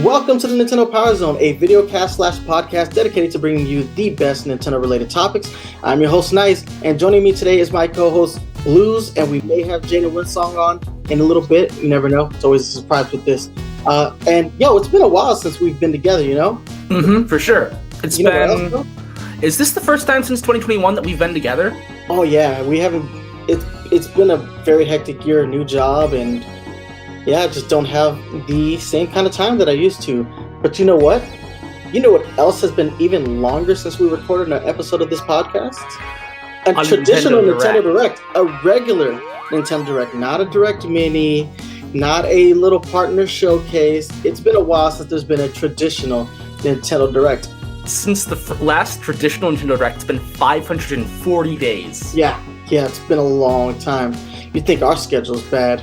Welcome to the Nintendo Power Zone, a videocast/podcast dedicated to bringing you the best Nintendo-related topics. I'm your host, Nice, and joining me today is my co-host, Blooz, and we may have Jada Winsong on in a little bit. You never know. It's always a surprise with this. It's been a while since we've been together, you know? Mm-hmm, for sure. It's been... Is this the first time since 2021 that we've been together? Oh, yeah. We haven't... It's been a very hectic year, a new job, and... yeah, I just don't have the same kind of time that I used to. But you know what? You know what else has been even longer since we recorded an episode of this podcast? A traditional Nintendo Direct. A regular Nintendo Direct. Not a Direct Mini. Not a little partner showcase. It's been a while since there's been a traditional Nintendo Direct. Since the last traditional Nintendo Direct, it's been 540 days. Yeah, it's been a long time. You'd think our schedule's bad.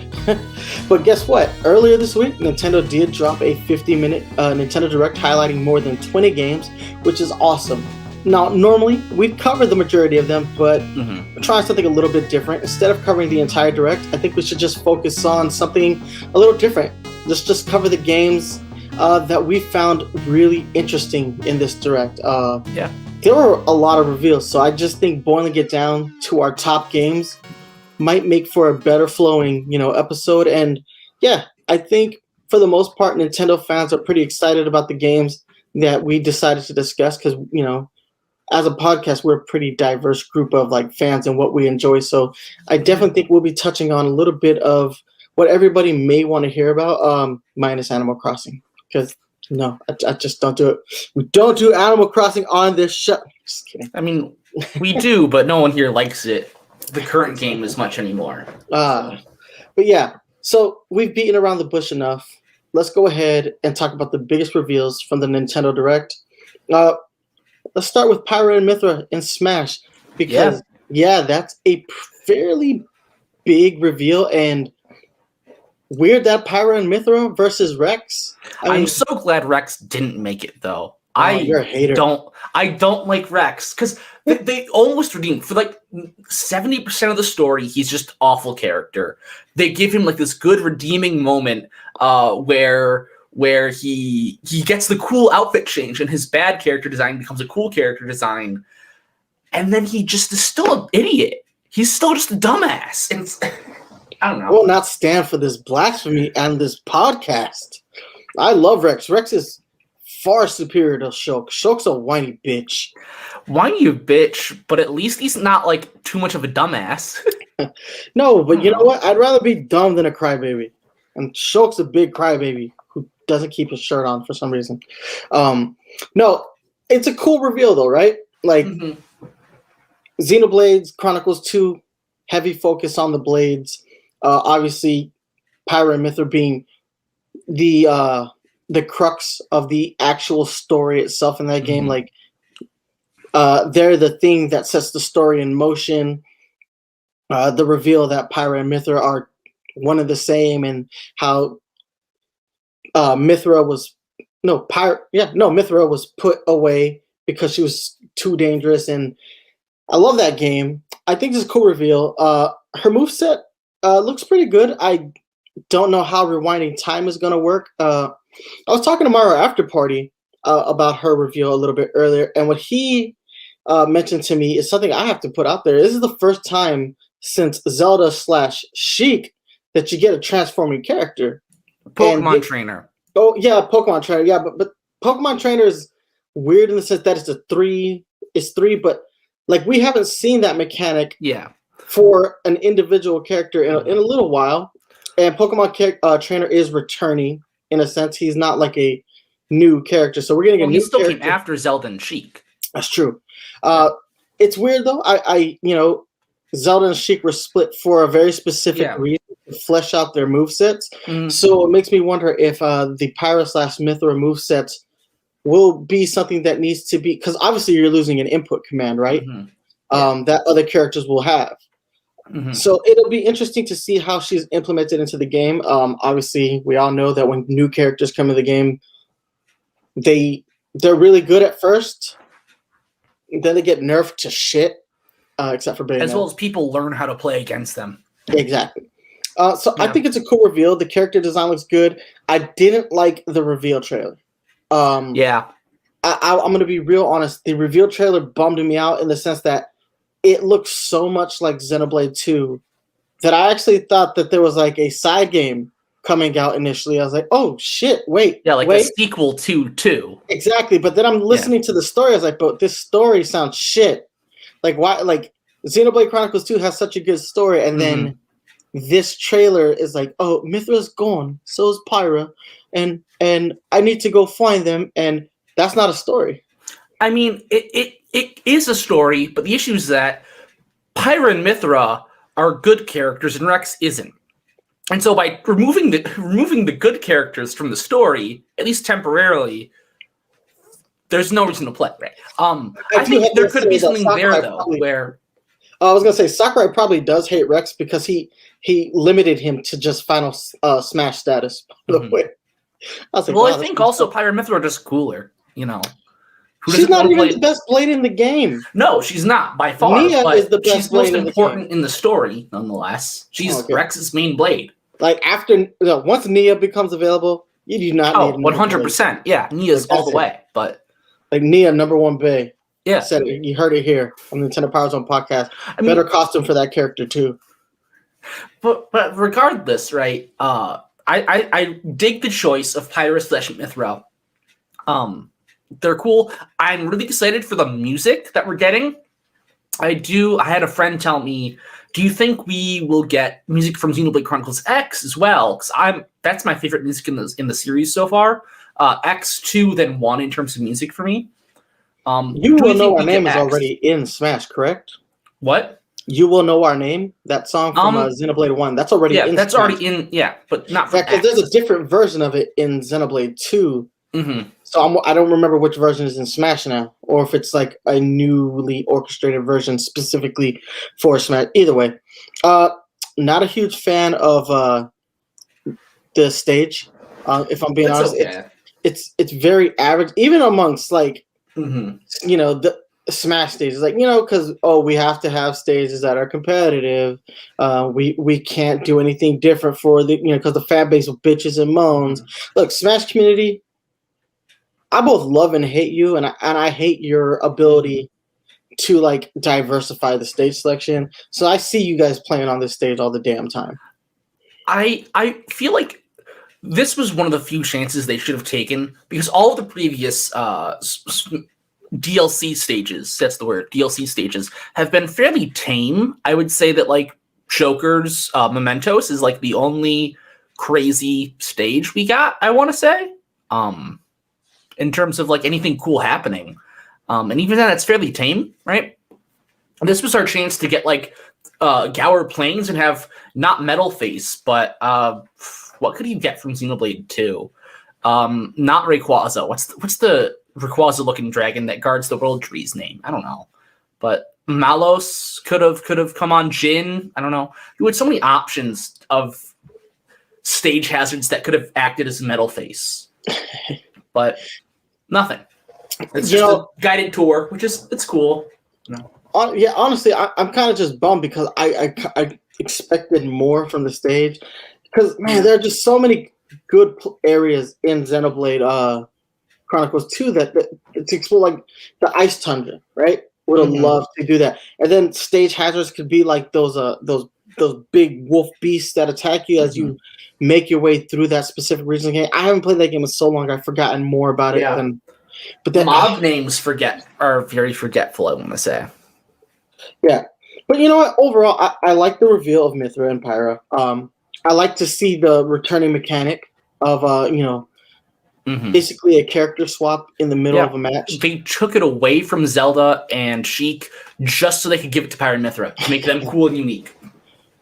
But guess what? Earlier this week, Nintendo did drop a 50-minute Nintendo Direct highlighting more than 20 games, which is awesome. Now, normally, we'd cover the majority of them, but we're trying something a little bit different. Instead of covering the entire Direct, I think we should just focus on something a little different. Just cover the games that we found really interesting in this Direct. There were a lot of reveals, so I just think boiling it down to our top games might make for a better flowing, episode. And yeah, I think for the most part, Nintendo fans are pretty excited about the games that we decided to discuss because, as a podcast, we're a pretty diverse group of fans and what we enjoy. So I definitely think we'll be touching on a little bit of what everybody may want to hear about, minus Animal Crossing. Because no, I just don't do it. We don't do Animal Crossing on this show. Just kidding. I mean, we do, but no one here likes it. The current game as much anymore. But yeah, so we've beaten around the bush enough. Let's go ahead and talk about the biggest reveals from the Nintendo Direct. Let's start with Pyro and Mithra in Smash because that's a fairly big reveal and weird that Pyro and Mithra versus Rex. I'm so glad Rex didn't make it though. You're a hater. I don't like Rex because they almost redeemed for 70% of the story. He's just awful character. They give him this good redeeming moment where he gets the cool outfit change and his bad character design becomes a cool character design, and then he just is still an idiot. He's still just a dumbass. And I don't know. I will not stand for this blasphemy and this podcast. I love Rex. Rex is far superior to Shulk. Shulk's a whiny bitch. Whiny bitch, but at least he's not too much of a dumbass. No, but you know what? I'd rather be dumb than a crybaby. And Shulk's a big crybaby who doesn't keep his shirt on for some reason. No, it's a cool reveal though, right? Xenoblade Chronicles 2, heavy focus on the blades. Obviously, Pyro and Mithra being the crux of the actual story itself in that game. They're the thing that sets the story in motion. The reveal that Pyra and Mithra are one and the same, and how Mithra was put away because she was too dangerous. And I love that game. I think it's a cool reveal. Her moveset looks pretty good. I don't know how rewinding time is going to work. I was talking to Mario After Party about her reveal a little bit earlier, and what he mentioned to me is something I have to put out there. This is the first time since Zelda / Sheik that you get a transforming character. Pokemon Trainer. Oh, yeah, Pokemon Trainer. Yeah, but Pokemon Trainer is weird in the sense that it's three, but we haven't seen that mechanic for an individual character in a little while. And Pokemon Trainer is returning. In a sense, he's not a new character, so we're getting a new character. He still came after Zelda and Sheik. That's true. It's weird though. Zelda and Sheik were split for a very specific reason to flesh out their movesets. So it makes me wonder if the Pyro / Mithra movesets will be something that needs to be, because obviously you're losing an input command, right? That other characters will have. So it'll be interesting to see how she's implemented into the game. Obviously, we all know that when new characters come into the game, they're really good at first. Then they get nerfed to shit, except for Bayonetta. As well as people learn how to play against them. Exactly. I think it's a cool reveal. The character design looks good. I didn't like the reveal trailer. Yeah. I'm going to be real honest. The reveal trailer bummed me out in the sense that it looks so much like Xenoblade 2 that I actually thought that there was like a side game coming out initially. I was like, oh shit, wait. Yeah, like a sequel to 2. Exactly. But then I'm listening to the story. I was like, but this story sounds shit. Like, why? Like, Xenoblade Chronicles 2 has such a good story, and then this trailer is like, oh, Mithra's gone, so is Pyra, and I need to go find them, and that's not a story. I mean, it is a story, but the issue is that Pyro and Mithra are good characters, and Rex isn't. And so by removing the good characters from the story, at least temporarily, there's no reason to play, right? I think there could be something there, though, where... I was going to say, Sakurai probably does hate Rex because he limited him to just final Smash status, by the way. I was like, well, I think also Pyro and Mithra are just cooler, you know. She's not even the best blade in the game. No, she's not, by far. Nia is the best she's most blade important in the story, nonetheless. She's Rex's main blade. Like, once Nia becomes available, you do not need 100%. Yeah, Nia's all the way, but... Like, Nia, number one Bay. Yeah. Said it. You heard it here on the Nintendo Power Zone podcast. Better costume for that character, too. But regardless, right, I dig the choice of Pyra / Mithra. They're cool. I'm really excited for the music that we're getting. I had a friend tell me, do you think we will get music from Xenoblade Chronicles X as well? Because that's my favorite music in the series so far. X 2, then 1 in terms of music for me. You Will Know Our Name is already in Smash, correct? What? You Will Know Our Name, that song from Xenoblade 1, that's already in that's Smash. already in, but not for because there's a different version of it in Xenoblade 2. Mm-hmm. So I don't remember which version is in Smash now, or if it's like a newly orchestrated version specifically for Smash. Either way, not a huge fan of the stage. If I'm being honest, okay. It's very average, even amongst like the Smash stages. Like, because we have to have stages that are competitive. We can't do anything different for the because the fan base of bitches and moans. Look, Smash community. I both love and hate you, and I hate your ability to like diversify the stage selection. So I see you guys playing on this stage all the damn time. I feel like this was one of the few chances they should have taken because all of the previous DLC stages, that's the word, DLC stages, have been fairly tame. I would say that like Joker's Mementos is like the only crazy stage we got, I want to say. In terms of like anything cool happening. And even then it's fairly tame, right? This was our chance to get like Gower Plains and have not Metal Face, but what could you get from Xenoblade 2? Not Rayquaza. What's the Rayquaza looking dragon that guards the world tree's name? I don't know. But Malos could have come on. Jin. I don't know. You had so many options of stage hazards that could have acted as Metal Face. But nothing. It's just a guided tour, which is it's cool. Honestly, I'm kind of just bummed because I expected more from the stage. Because man, there are just so many good areas in Xenoblade Chronicles 2 that to explore, like the ice tundra, right? Would have loved to do that. And then stage hazards could be like those big wolf beasts that attack you as you make your way through that specific region of the game. I haven't played that game in so long. I've forgotten more about it. But then mob names are very forgetful, I want to say. Yeah. But you know what? Overall, I like the reveal of Mythra and Pyra. I like to see the returning mechanic of, basically a character swap in the middle of a match. They took it away from Zelda and Sheik just so they could give it to Pyro and Mithra to make them cool and unique.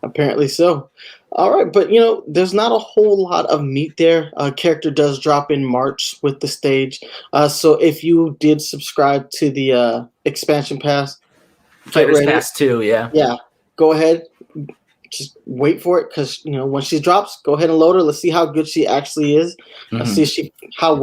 Apparently so. All right, but there's not a whole lot of meat there. Character does drop in March with the stage. So if you did subscribe to the expansion pass, Fighters Pass 2, yeah, go ahead. Just wait for it because when she drops, go ahead and load her. Let's see how good she actually is. See how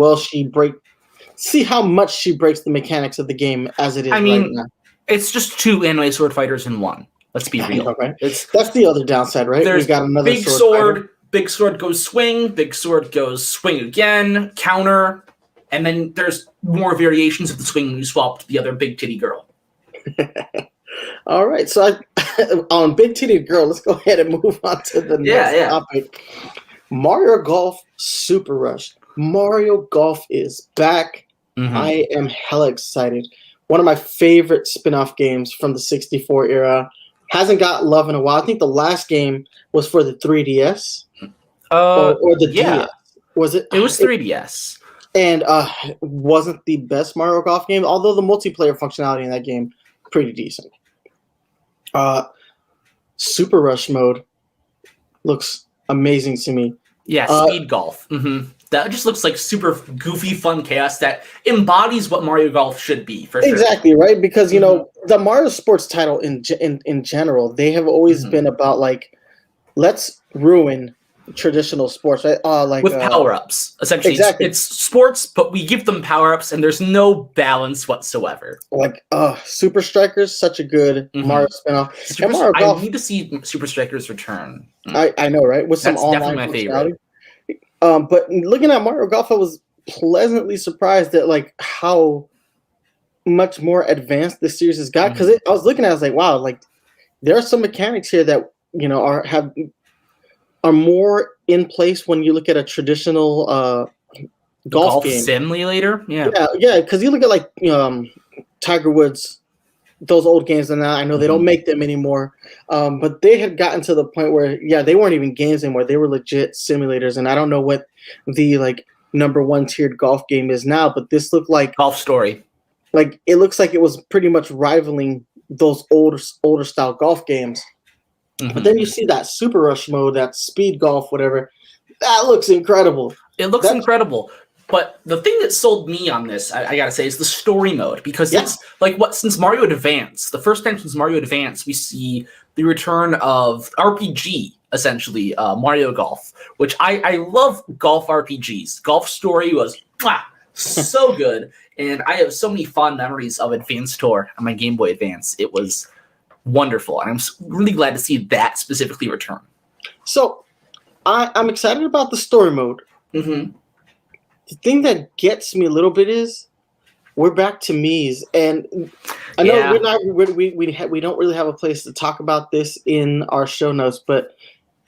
much she breaks the mechanics of the game as it is. I mean, right now. It's just 2 anime sword fighters in 1. Let's be real. Know, right? That's the other downside, right? There's we got another big sword. Big sword goes swing. Big sword goes swing again. Counter, and then there's more variations of the swing when you swap to the other big titty girl. All right, so on Big Titty Girl, let's go ahead and move on to the next topic. Mario Golf Super Rush. Mario Golf is back. I am hella excited. One of my favorite spin-off games from the 64 era. Hasn't got love in a while. I think the last game was for the 3DS. Or the DS. Was it? It was 3DS. And wasn't the best Mario Golf game, although the multiplayer functionality in that game pretty decent. Super Rush mode looks amazing to me. Yeah, speed golf. That just looks like super goofy, fun chaos that embodies what Mario Golf should be. For sure. Exactly, right? Because you know the Mario Sports title in general, they have always been about like, let's ruin traditional sports, right? With power-ups, essentially. Exactly. It's sports, but we give them power-ups, and there's no balance whatsoever. Like, Super Strikers, such a good Mario spinoff. And Mario Golf, I need to see Super Strikers return. I know, right? With some That's online definitely my favorite. But looking at Mario Golf, I was pleasantly surprised at like how much more advanced this series has got. Because I was looking at it, I was like, wow, like there are some mechanics here that are more in place when you look at a traditional golf game. Simulator? Yeah, because you look at like Tiger Woods, those old games, and I know they don't make them anymore, but they had gotten to the point where they weren't even games anymore. They were legit simulators, and I don't know what the like number one tiered golf game is now, but this looked like Golf Story. Like it looks like it was pretty much rivaling those older style golf games. But then you see that Super Rush mode, that speed golf, whatever. That looks incredible. It looks incredible. But the thing that sold me on this, I gotta say, is the story mode. Because it's like since Mario Advance, the first time since Mario Advance, we see the return of RPG, essentially, Mario Golf, which I love golf RPGs. Golf Story was so good. And I have so many fond memories of Advance Tour on my Game Boy Advance. It was wonderful, and I'm really glad to see that specifically return. So, I'm excited about the story mode. The thing that gets me a little bit is we're back to Mii's, and I know we don't really have a place to talk about this in our show notes, but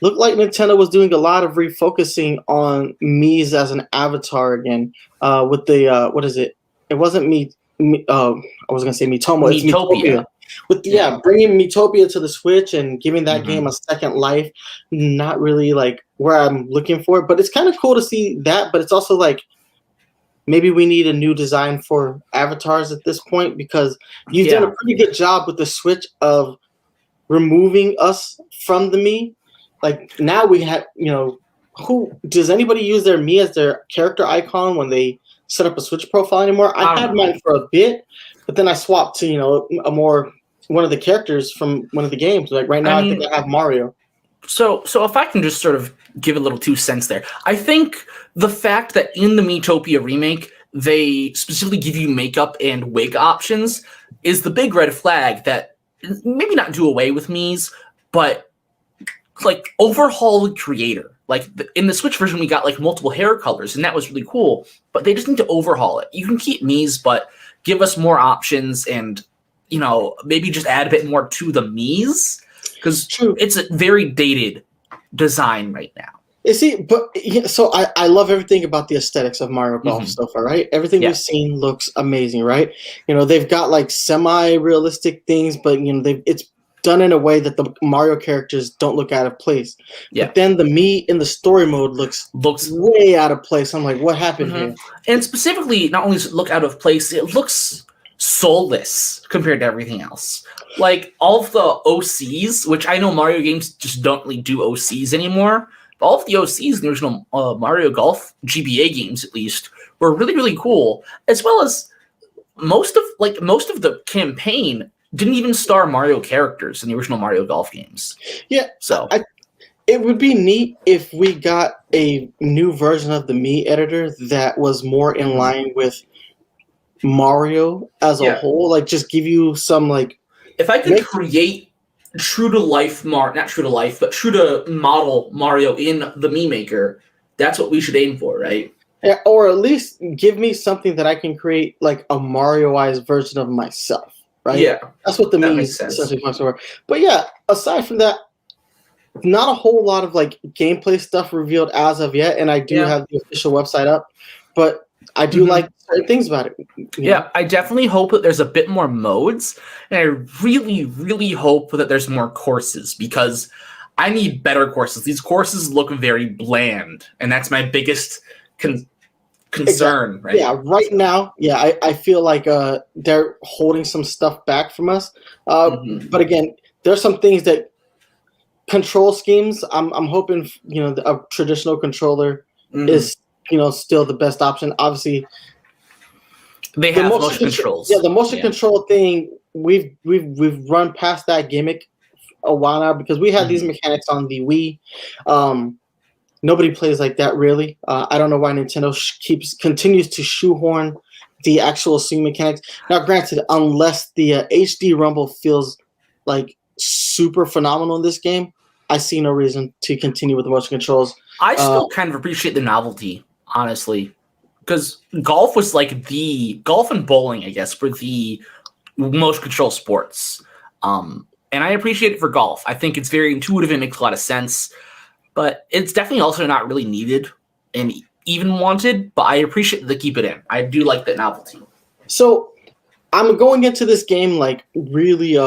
looked like Nintendo was doing a lot of refocusing on Mii's as an avatar again. With the what is it? It wasn't me. I was gonna say Miitomo. It's Miitopia. With bringing Miitopia to the Switch and giving that game a second life, not really like where I'm looking for it, but it's kind of cool to see that. But it's also like maybe we need a new design for avatars at this point, because you've done a pretty good job with the Switch of removing us from the Mii. Like now we have, who does anybody use their Mii as their character icon when they set up a Switch profile anymore? I had mine for a bit, but then I swapped to one of the characters from one of the games. Like right now, I think I have Mario. So if I can just sort of give a little 2 cents there, I think the fact that in the Miitopia remake they specifically give you makeup and wig options is the big red flag that maybe not do away with Mii's, but like overhaul the creator. Like in the Switch version, we got like multiple hair colors, and that was really cool. But they just need to overhaul it. You can keep Mii's, but give us more options, and maybe just add a bit more to the Mii's, because it's a very dated design right now. You see, so I love everything about the aesthetics of Mario Golf so far, right? Everything we've seen looks amazing, right? They've got like semi-realistic things, but it's done in a way that the Mario characters don't look out of place. But then the Mii in the story mode looks way out of place. I'm like, what happened here? And specifically, not only does it look out of place, it looks soulless compared to everything else. Like all of the OCs, which I know Mario games just don't really do OCs anymore, but all of the OCs in the original Mario Golf GBA games, at least, were really, really cool. As well as most of the campaign didn't even star Mario characters in the original Mario Golf games. Yeah, so it would be neat if we got a new version of the Mii editor that was more in line with Mario as a whole. Like, just give you some like. If I could create true to life, not true to life, but true to model Mario in the Mii Maker, that's what we should aim for, right? Yeah, or at least give me something that I can create like a Mario-ized version of myself, right? Yeah, that's what the that Mii makes is sense. essentially functions for. But yeah, aside from that, not a whole lot of like gameplay stuff revealed as of yet, and I do have the official website up, but I do like certain things about it. You know? I definitely hope that there's a bit more modes, and I really, really hope that there's more courses, because I need better courses. These courses look very bland, and that's my biggest concern. Right? Yeah, now, I feel like they're holding some stuff back from us. But again, there's some things that control schemes. I'm hoping a traditional controller is still the best option. Obviously, they have motion controls. Yeah, the motion control thing, we've run past that gimmick a while now, because we had these mechanics on the Wii. Nobody plays like that, really. I don't know why Nintendo continues to shoehorn the actual swing mechanics. Now, granted, unless the HD Rumble feels like super phenomenal in this game, I see no reason to continue with the motion controls. I still kind of appreciate the novelty, honestly, because golf was like golf and bowling, I guess, were the motion control sports. And I appreciate it for golf. I think it's very intuitive and makes a lot of sense. But it's definitely also not really needed and even wanted, but I appreciate that they keep it in. I do like that novelty. So I'm going into this game like really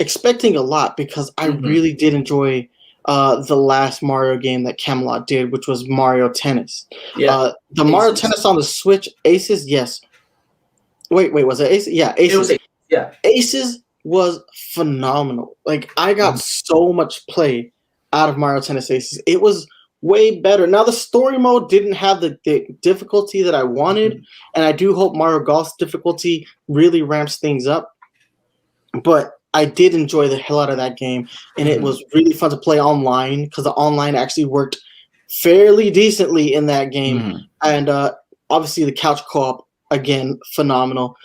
expecting a lot, because I really did enjoy the last Mario game that Camelot did, which was Mario Tennis. Yeah, the Aces. Mario Tennis on the Switch, Aces, yes. Wait, was it Aces? Yeah, Aces. It was Aces. Yeah. Aces was phenomenal. Like, I got so much play out of Mario Tennis Aces. It was way better. Now, the story mode didn't have the difficulty that I wanted, and I do hope Mario Golf's difficulty really ramps things up. But I did enjoy the hell out of that game, and it was really fun to play online, because the online actually worked fairly decently in that game. And obviously the couch co-op, again, phenomenal.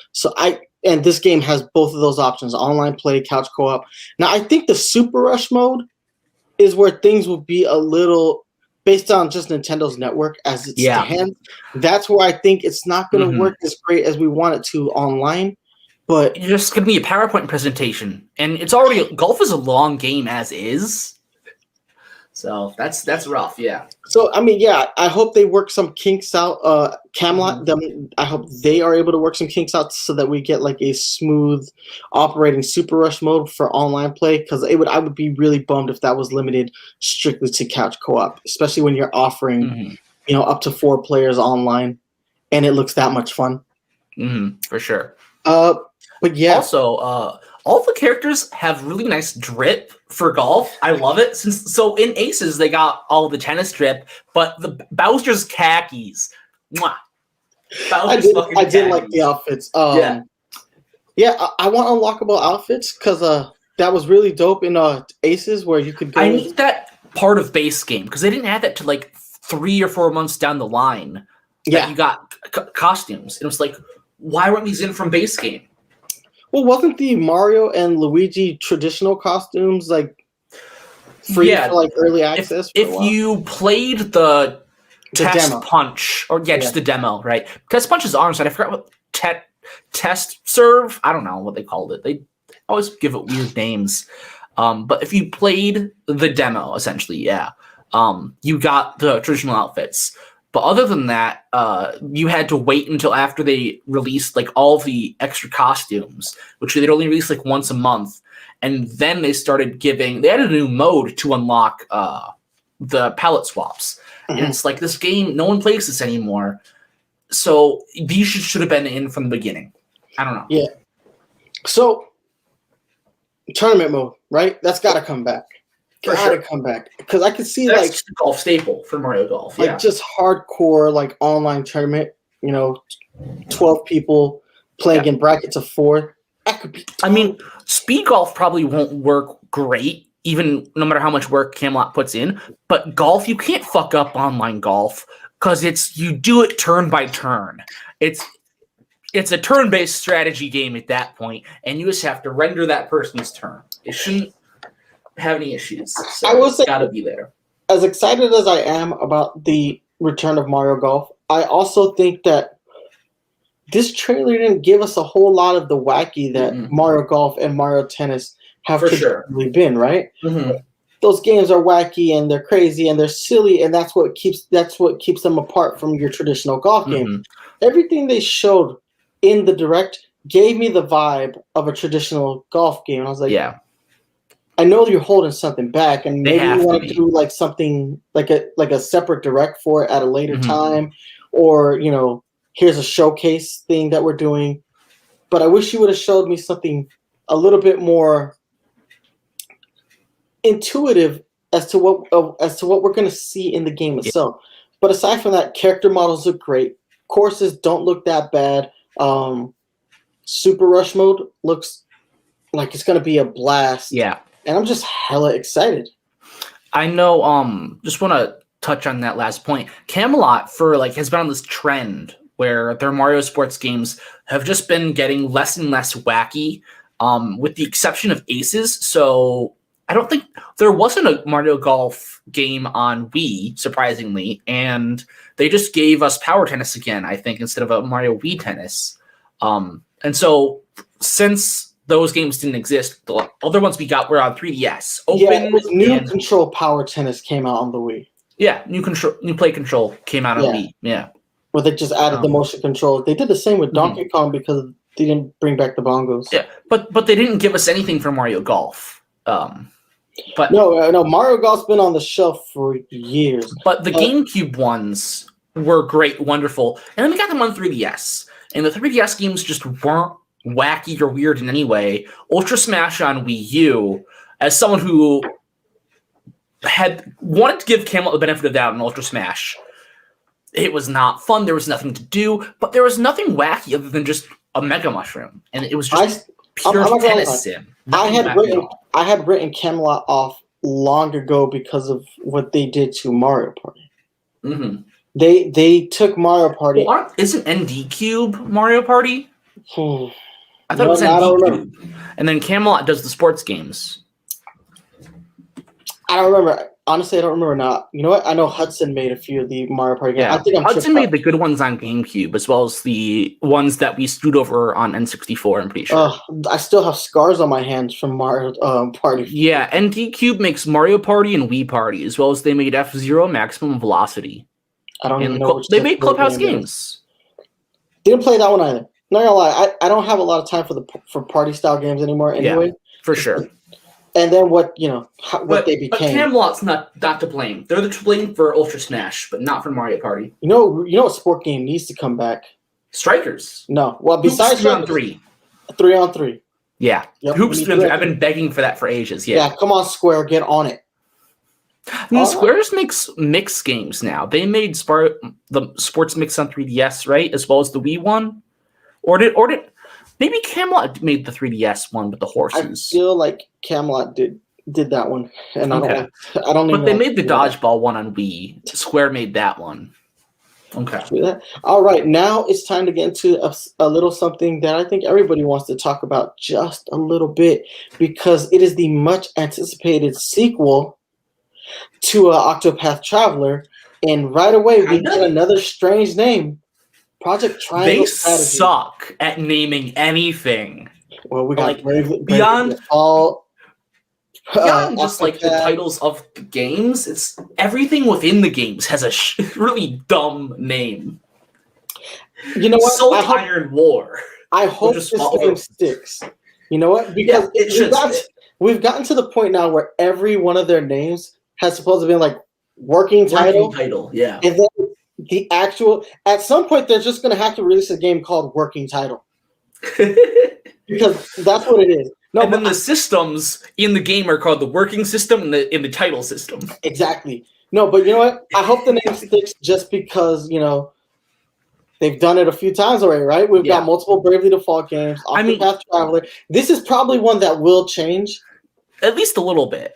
And this game has both of those options, online play, couch co-op. Now, I think the Super Rush mode is where things will be a little, based on just Nintendo's network as it stands. That's where I think it's not going to work as great as we want it to online. But it's just going to be a PowerPoint presentation, and it's already, golf is a long game as is. So that's rough, yeah. So, I mean, yeah, I hope they work some kinks out. Camelot, I hope they are able to work some kinks out so that we get like a smooth operating Super Rush mode for online play, because I would be really bummed if that was limited strictly to couch co-op, especially when you're offering, up to 4 players online, and it looks that much fun. For sure. But yeah. Also, all the characters have really nice drip for golf. I love it. So in Aces, they got all the tennis drip, but the Bowser's khakis. Mwah. I did like the outfits. I want unlockable outfits, because that was really dope in Aces, where you could go. I need that part of base game, because they didn't add that to like 3 or 4 months down the line. Yeah, you got costumes. It was like, why weren't these in from base game? Well, wasn't the Mario and Luigi traditional costumes like free for like early access? If you played the test punch, or just the demo, right? Test punch is arms, and I forgot what test serve. I don't know what they called it. They always give it weird names. But if you played the demo, essentially, you got the traditional outfits. But other than that, you had to wait until after they released like all the extra costumes, which they'd only release like once a month. And then they started they added a new mode to unlock the palette swaps. And it's like, this game, no one plays this anymore. So these should have been in from the beginning. I don't know. Yeah. So tournament mode, right? That's got to come back. Come back, because I could see that's just a golf staple for Mario Golf, like just hardcore like online tournament. 12 people playing in brackets of 4. That could be. I mean, speed golf probably won't work great, even no matter how much work Camelot puts in. But golf, you can't fuck up online golf, because you do it turn by turn. It's a turn-based strategy game at that point, and you just have to render that person's turn. It shouldn't have any issues. So I will say, it's got to be there. As excited as I am about the return of Mario Golf, I also think that this trailer didn't give us a whole lot of the wacky that Mario Golf and Mario Tennis have traditionally been, right? Mm-hmm. Those games are wacky and they're crazy and they're silly, and that's what keeps them apart from your traditional golf game. Everything they showed in the Direct gave me the vibe of a traditional golf game. I was like, yeah, I know you're holding something back, and maybe you want to do like something like a separate Direct for it at a later time, or here's a showcase thing that we're doing. But I wish you would have showed me something a little bit more intuitive as to what we're going to see in the game itself. But aside from that, character models look great. Courses don't look that bad. Super Rush mode looks like it's going to be a blast. Yeah. And I'm just hella excited. I know, just want to touch on that last point. Camelot has been on this trend where their Mario sports games have just been getting less and less wacky, with the exception of Aces. So I don't think there wasn't a Mario Golf game on Wii, surprisingly, and they just gave us Power Tennis again, I think, instead of a Mario Wii Tennis. And so since those games didn't exist, the other ones we got were on 3DS. New Control Power Tennis came out on the Wii. Yeah, New Play Control came out on Wii. Yeah, where they just added the motion control. They did the same with Donkey Kong because they didn't bring back the bongos. Yeah, but they didn't give us anything for Mario Golf. But no, Mario Golf's been on the shelf for years. But the GameCube ones were great, wonderful, and then we got them on 3DS, and the 3DS games just weren't wacky or weird in any way. Ultra Smash on Wii U, as someone who had wanted to give Camelot the benefit of the doubt in Ultra Smash, it was not fun. There was nothing to do, but there was nothing wacky other than just a Mega Mushroom, and it was just pure tennis sim. I had written Camelot off long ago because of what they did to Mario Party. Mm-hmm. They took Mario Party. Well, isn't ND Cube Mario Party? I thought it was ND Cube. And then Camelot does the sports games. I don't remember. Honestly, I don't remember now. You know what? I know Hudson made a few of the Mario Party games. Yeah. I think Hudson made the good ones on GameCube, as well as the ones that we screwed over on N64, I'm pretty sure. I still have scars on my hands from Mario Party. Yeah, ND Cube makes Mario Party and Wii Party, as well as they made F-Zero Maximum Velocity. I don't even know. They made Clubhouse games. Didn't play that one either. Not gonna lie, I don't have a lot of time for party style games anymore. Anyway, for sure. And then what they became. But Camelot's not to blame. They're to blame for Ultra Smash, but not for Mario Party. You know what sport game needs to come back? Strikers. No, well besides 3-on-3. 3-on-3. Yeah, yep, Hoops 3-on-3. I've been begging for that for ages. Yeah, come on, Square, get on it. Square's makes mix games now. They made the sports mix on 3DS, right, as well as the Wii one, or did maybe Camelot made the 3DS one with the horses? I feel like Camelot did that one, and I don't. But they made the dodgeball one on Wii. Square made that one. Okay. All right, now it's time to get into a little something that I think everybody wants to talk about just a little bit, because it is the much anticipated sequel to Octopath Traveler, and right away we get another strange name. Project Triangle Strategy. They suck at naming anything. Well, we got beyond just the titles of the games. It's everything within the games has a really dumb name. You know what? Soul Iron War. I hope this game sticks. You know what? Because we've gotten to the point now where every one of their names has supposed to be like working title. Yeah. And then the actual, at some point, they're just going to have to release a game called Working Title. Because that's what it is. No, and then the systems in the game are called the working system and in the title system. Exactly. No, but you know what? I hope the name sticks just because, they've done it a few times already, right? We've got multiple Bravely Default games, Octopath Traveler. This is probably one that will change. At least a little bit.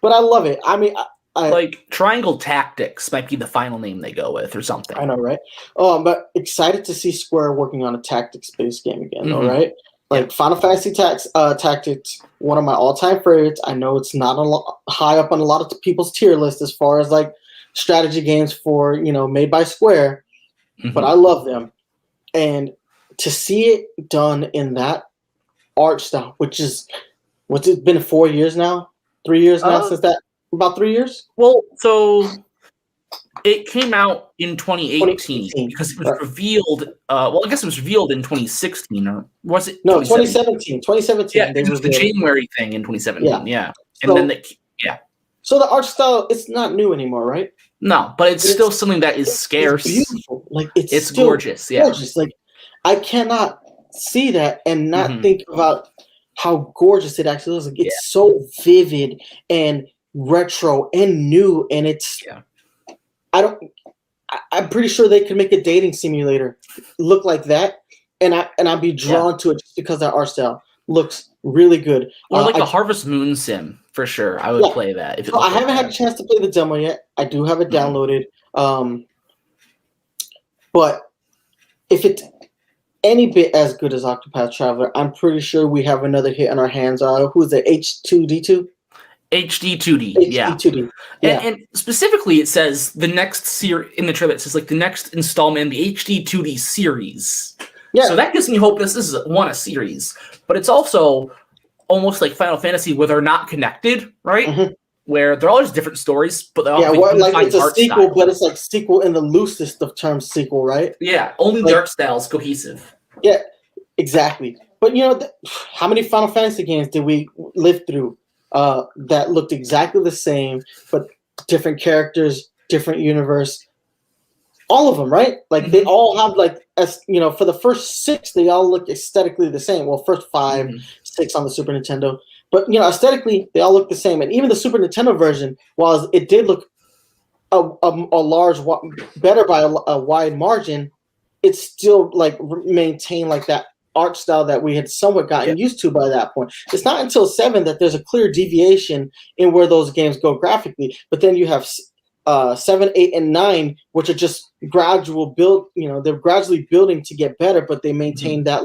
But I love it. I mean, like Triangle Tactics might be the final name they go with or something. I know, right? But excited to see Square working on a tactics-based game again, though, right? Like Final Fantasy Tactics, one of my all-time favorites. I know it's not high up on a lot of people's tier list as far as like strategy games for made by Square, but I love them. And to see it done in that art style, which is what's it been 4 years now, 3 years now since that, about 3 years. Well, so it came out in 2018 because it was revealed. Well, I guess it was revealed in 2016, or was it? No, 2017. 2017. Yeah, it was the January thing in 2017. Yeah. And so, then So the art style, it's not new anymore, right? No, but it's still something that is scarce. It's beautiful. Like it's gorgeous. Yeah. Gorgeous. Like I cannot see that and not think about how gorgeous it actually is. Like it's so vivid and retro and new, and it's. I'm pretty sure they could make a dating simulator look like that, and I'd be drawn to it just because that art style looks really good. Or like a Harvest Moon sim for sure. I would play that. If I haven't had a chance to play the demo yet. I do have it downloaded, but if it's any bit as good as Octopath Traveler, I'm pretty sure we have another hit on our hands. Who's it? H2D2. HD2D, HD2D. Yeah. And specifically, it says the next series in the trailer. It says like the next installment in the HD2D series. Yeah. So that gives me hope this is a series, but it's also almost like Final Fantasy where they're not connected, right? Where they're all just different stories, but they all like it's a sequel, but it's like sequel in the loosest of terms, sequel, right? Yeah. Only the art style is cohesive. Yeah, exactly. But how many Final Fantasy games did we live through? That looked exactly the same, but different characters, different universe. All of them, right? Like they all have for the first 6, they all look aesthetically the same. Well, first 5, 6 on the Super Nintendo, but aesthetically they all look the same. And even the Super Nintendo version, while it did look better by a wide margin, it still maintained like that art style that we had somewhat gotten used to by that point. It's not until 7 that there's a clear deviation in where those games go graphically, but then you have 7, 8, and 9, which are just gradual build. They're gradually building to get better, but they maintain that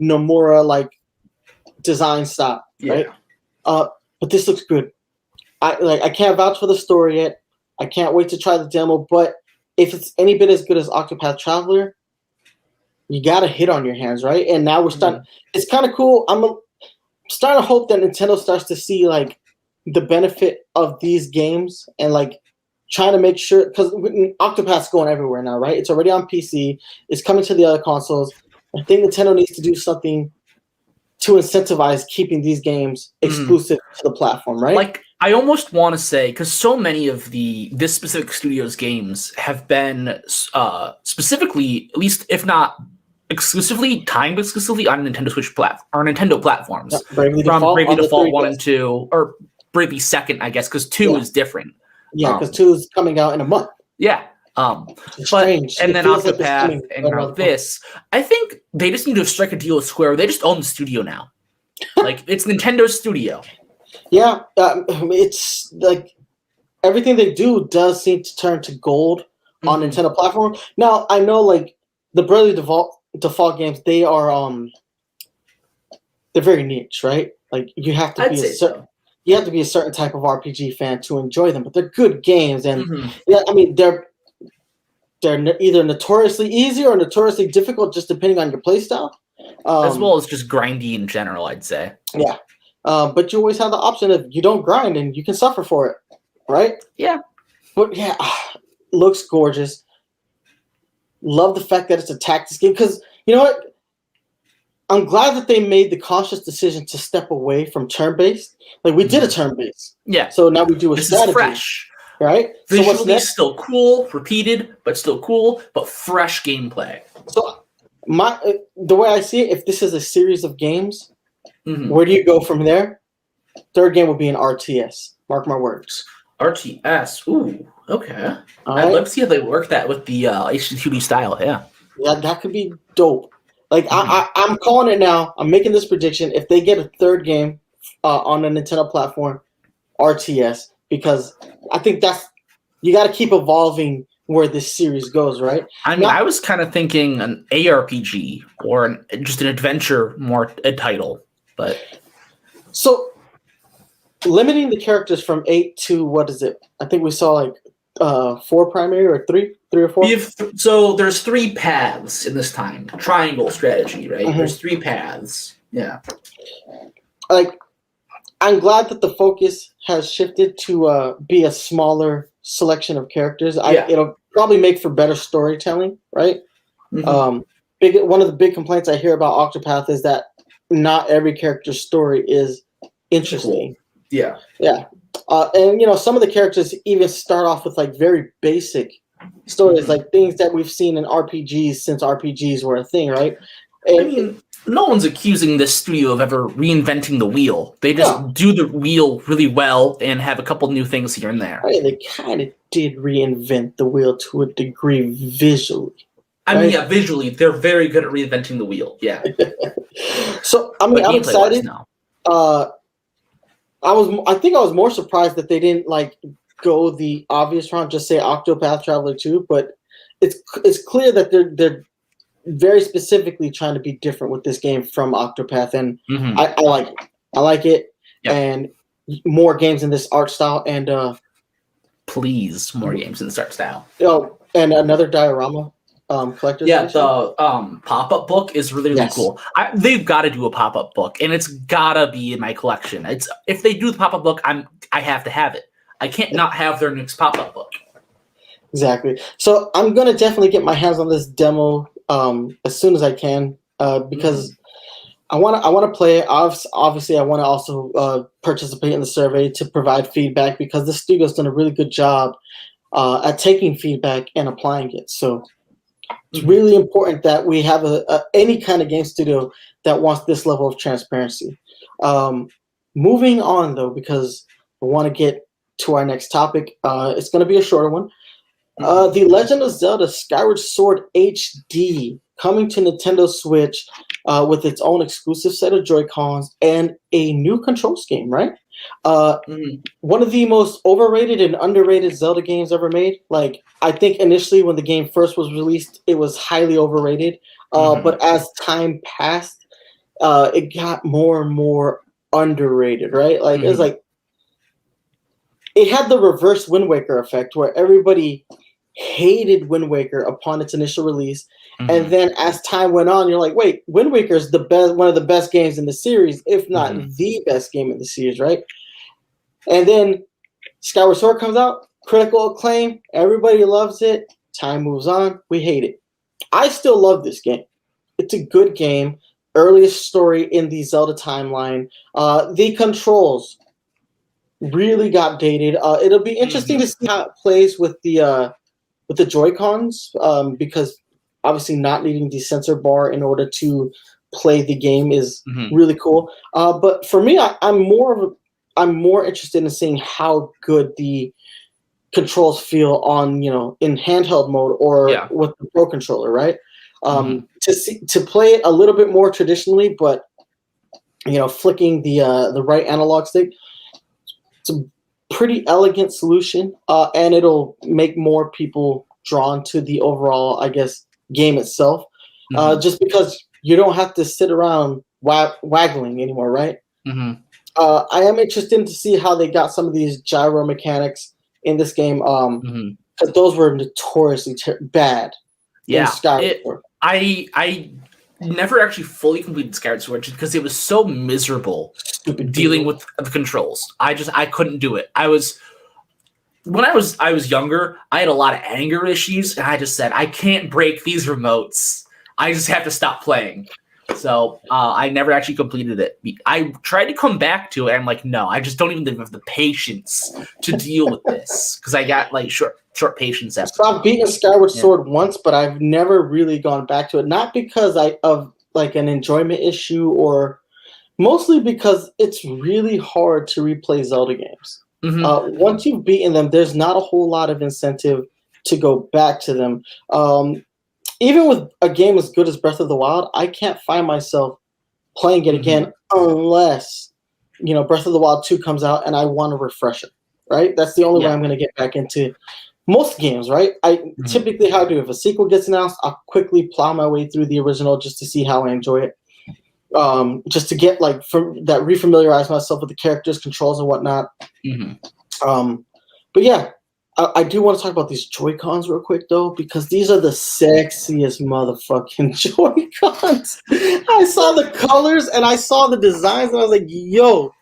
Nomura design style, right? But this looks good. I can't vouch for the story yet. I can't wait to try the demo, but if it's any bit as good as Octopath Traveler, you got a hit on your hands, right? And now we're starting. It's kind of cool. I'm starting to hope that Nintendo starts to see the benefit of these games and trying to make sure, because Octopath's going everywhere now, right? It's already on PC. It's coming to the other consoles. I think Nintendo needs to do something to incentivize keeping these games exclusive to the platform, right? I almost want to say, because so many of this specific studio's games have been specifically, at least if not timed exclusively on Nintendo Switch or Nintendo platforms. Yeah, Bravely Default 1 and 2, or Bravely 2nd, I guess, because 2 is different. Yeah, because 2 is coming out in a month. Yeah. Strange. And then Octopath and now this. I think they just need to strike a deal with Square. They just own the studio now. It's Nintendo's studio. Yeah, it's everything they do does seem to turn to gold on Nintendo platform. Now I know the Bravely Default games, they are they're very niche, right? You have to you have to be a certain type of RPG fan to enjoy them, but they're good games, and they're either notoriously easy or notoriously difficult, just depending on your playstyle. As well as just grindy in general, I'd say. Yeah. But you always have the option of you don't grind and you can suffer for it, right? Yeah. But looks gorgeous. Love the fact that it's a tactics game, because you know what? I'm glad that they made the conscious decision to step away from turn-based. We did a turn-based. Yeah. So now we do a strategy. Is fresh. Right? Visually so what's next? Still cool, repeated, but still cool, but fresh gameplay. So the way I see it, if this is a series of games, where do you go from there? Third game will be an RTS. Mark my words. RTS. Ooh, okay. I'd love to see how they work that with the HD2D style. Yeah. Yeah, that could be dope. I'm calling it now. I'm making this prediction. If they get a third game on the Nintendo platform, RTS, because I think you got to keep evolving where this series goes, right? I mean, I was kind of thinking an ARPG or just an adventure more a title, but so limiting the characters from 8 to what is it? I think we saw like 4 primary or 3 or 4. So there's 3 paths in this time triangle strategy, right? Mm-hmm. There's 3 paths. Yeah. Like, I'm glad that the focus has shifted to be a smaller selection of characters. It'll probably make for better storytelling, right? Mm-hmm. One of the big complaints I hear about Octopath is that not every character's story is interesting. Yeah. Yeah. And some of the characters even start off with like very basic stories, mm-hmm. like things that we've seen in RPGs since RPGs were a thing, right? And, I mean, no one's accusing this studio of ever reinventing the wheel. They just do the wheel really well and have a couple new things here and there. Right, they kind of did reinvent the wheel to a degree visually. I mean, yeah, visually, they're very good at reinventing the wheel. Yeah. So, I mean, I'm excited. I think I was more surprised that they didn't like go the obvious route, just say Octopath Traveler 2, but it's clear that they're very specifically trying to be different with this game from Octopath, and mm-hmm. I like it. I like it, yep. And more games in this art style, and please, more games in this art style. And another diorama collector's edition. The pop-up book is really, really cool. They've got to do a pop-up book, and it's gotta be in my collection. If they do the pop-up book, I have to have it. I can't not have their next pop-up book. Exactly. So I'm gonna definitely get my hands on this demo as soon as I can, because I want to play it. Obviously, I want to also participate in the survey to provide feedback, because the studio's done a really good job at taking feedback and applying it. So it's really important that we have any kind of game studio that wants this level of transparency. Moving on, though, because I want to get to our next topic. It's going to be a shorter one. The Legend of Zelda Skyward Sword HD coming to Nintendo Switch with its own exclusive set of Joy-Cons and a new control scheme, right? One of the most overrated and underrated Zelda games ever made. Like, I think initially when the game first was released, it was highly overrated. But as time passed, it got more and more underrated, right? Like, it was like, it had the reverse Wind Waker effect, where everybody hated Wind Waker upon its initial release, and then as time went on, you're like, wait, Wind Waker is one of the best games in the series, if not the best game in the series, right? And then Skyward Sword comes out, critical acclaim, everybody loves it, time moves on, we hate it. I still love this game. It's a good game, earliest story in the Zelda timeline. The controls really got dated. It'll be interesting to see how it plays with the Joy-Cons, because obviously not needing the sensor bar in order to play the game is really cool. But for me, I'm more interested in seeing how good the controls feel on in handheld mode or with the Pro controller, right? To play it a little bit more traditionally, but flicking the right analog stick. It's a pretty elegant solution, and it'll make more people drawn to the overall, I guess, game itself, just because you don't have to sit around waggling anymore, right? I am interested to see how they got some of these gyro mechanics in this game, because those were notoriously bad. Yeah, I never actually fully completed Skyward Sword because it was so miserable dealing with the controls. I couldn't do it. When I was younger, I had a lot of anger issues, and I just said, I can't break these remotes. I just have to stop playing. So I never actually completed it. I tried to come back to it, and I'm like, no, I just don't even have the patience to deal with this, because I got like short patience after. So I've beaten Skyward Sword once, but I've never really gone back to it. Not because of like an enjoyment issue, or mostly because it's really hard to replay Zelda games. Once you've beaten them, there's not a whole lot of incentive to go back to them. Even with a game as good as Breath of the Wild, I can't find myself playing it again unless Breath of the Wild 2 comes out and I want to refresh it. Right? That's the only way I'm going to get back into most games, right? Typically how I do if a sequel gets announced, I'll quickly plow my way through the original just to see how I enjoy it. Just to get like refamiliarize myself with the characters, controls, and whatnot. But yeah, I do want to talk about these Joy-Cons real quick though, because these are the sexiest motherfucking Joy-Cons. I saw the colors and I saw the designs and I was like, yo,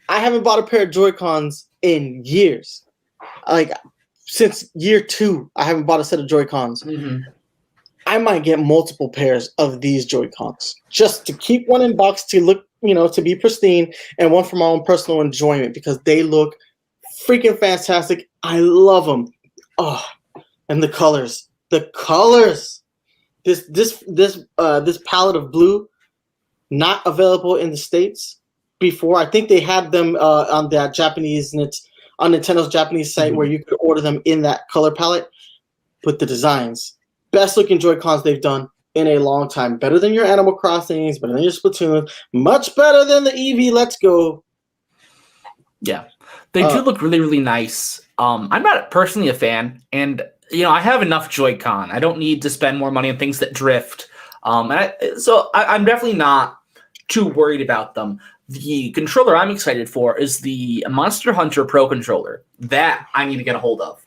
I haven't bought a pair of Joy-Cons in years. Like since year 2, I haven't bought a set of Joy-Cons. I might get multiple pairs of these Joy-Cons just to keep one in box to look, to be pristine, and one for my own personal enjoyment because they look freaking fantastic. I love them. Oh, and the colors. This palette of blue, not available in the States before. I think they had them on that Japanese on Nintendo's Japanese site where you could order them in that color palette. But the designs, best looking Joy-Cons they've done in a long time. Better than your Animal Crossings, better than your Splatoon, much better than the Eevee Let's Go. Yeah. They do look really, really nice. I'm not personally a fan, and I have enough Joy-Con. I don't need to spend more money on things that drift. So I'm definitely not too worried about them. The controller I'm excited for is the Monster Hunter Pro controller. That I need to get a hold of.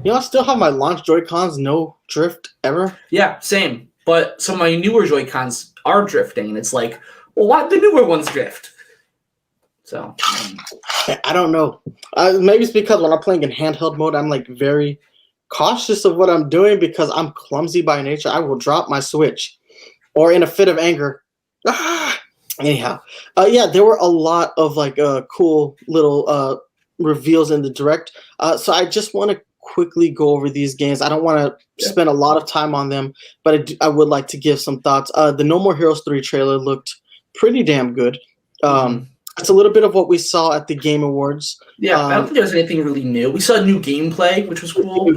I still have my launch Joy-Cons, no drift ever. Yeah, same. But some of my newer Joy-Cons are drifting, and it's like, well, why the newer ones drift? So I don't know. Maybe it's because when I'm playing in handheld mode, I'm like very cautious of what I'm doing because I'm clumsy by nature. I will drop my Switch, or in a fit of anger. Anyhow, there were a lot of like cool little reveals in the direct. So I just want to quickly go over these games. I don't want to spend a lot of time on them, but I would like to give some thoughts. The No More Heroes 3 trailer looked pretty damn good. It's a little bit of what we saw at the Game Awards. Yeah, I don't think there was anything really new. We saw new gameplay, which was cool.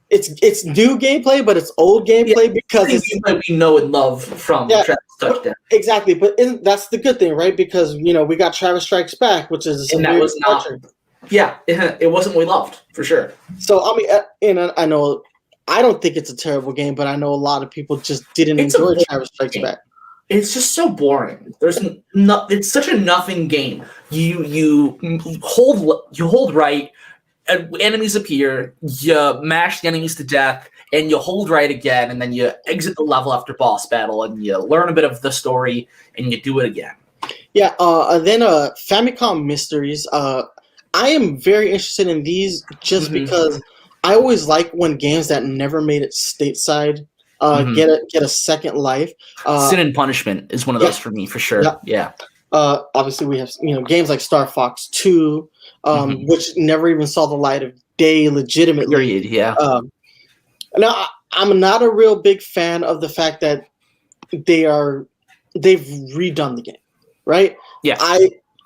It's new gameplay, but it's old gameplay because it's gameplay we know and love from Travis Touchdown. Exactly, but that's the good thing, right? Because we got Travis Strikes Back, which is and that was not. Yeah, it wasn't what we loved for sure. So I mean, I know I don't think it's a terrible game, but I know a lot of people just didn't enjoy Travis Strikes Back. It's just so boring. It's such a nothing game. You hold right, enemies appear, you mash the enemies to death, and you hold right again, and then you exit the level after boss battle, and you learn a bit of the story, and you do it again. Yeah, and then Famicom Mysteries. I am very interested in these just because I always like when games that never made it stateside get a second life. Sin and Punishment is one of those for me for sure. Yeah. Obviously we have games like Star Fox 2, which never even saw the light of day legitimately. Period. Yeah. Now I'm not a real big fan of the fact that they've redone the game, right? Yeah.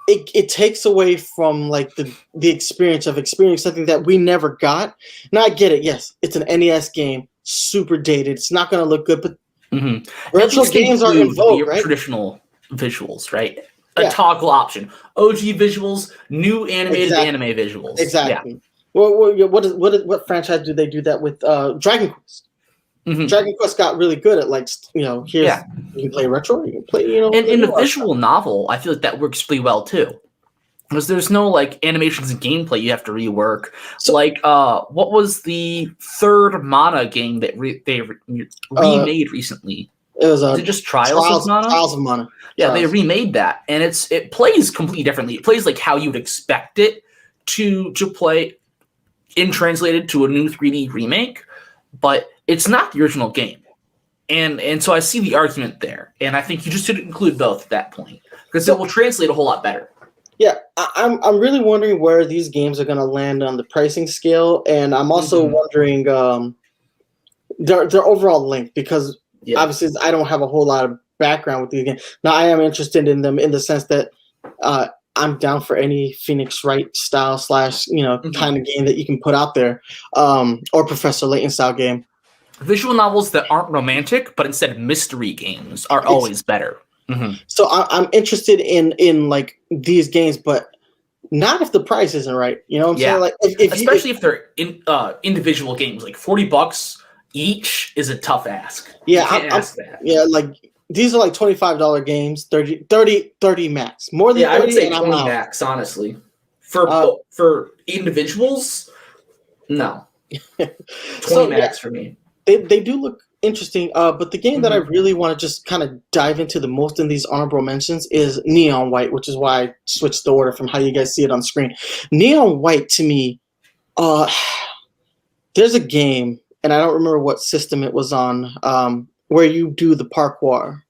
It takes away from like the experience of experiencing something that we never got. Now I get it. Yes, it's an NES game. Super dated. It's not going to look good, but retro games are in vogue, right? Traditional visuals, right? A toggle option. OG visuals, new animated anime visuals. Exactly. Yeah. Well, what franchise do they do that with? Dragon Quest. Dragon Quest got really good at you can play retro, you can play and in a visual novel, I feel like that works pretty well too. Because there's no animations and gameplay you have to rework. So, what was the third Mana game that they remade recently? Was it just Trials of Mana? Trials of Mana. Yeah, they remade that, and it plays completely differently. It plays like how you would expect it to play in translated to a new 3D remake, but it's not the original game. And so I see the argument there, and I think you just should include both at that point because it will translate a whole lot better. Yeah, I'm really wondering where these games are going to land on the pricing scale, and I'm also wondering their overall length because obviously I don't have a whole lot of background with these games. Now I am interested in them in the sense that I'm down for any Phoenix Wright style / kind of game that you can put out there, or Professor Layton style game. Visual novels that aren't romantic but instead mystery games are always better. So I'm interested in these games, but Not if the price isn't right. You know what I'm saying? Like, especially if they're individual games, like $40 each is a tough ask. Yeah, you can't ask that. Yeah, like these are like $25 games, 30 max. More than 30, I would say and 20 I'm out. max, honestly. For individuals, no. 20 max for me. They do look interesting, but the game that I really want to just kind of dive into the most in these honorable mentions is Neon White, which is why I switched the order from how you guys see it on screen. Neon White, to me, there's a game, and I don't remember what system it was on, where you do the parkour.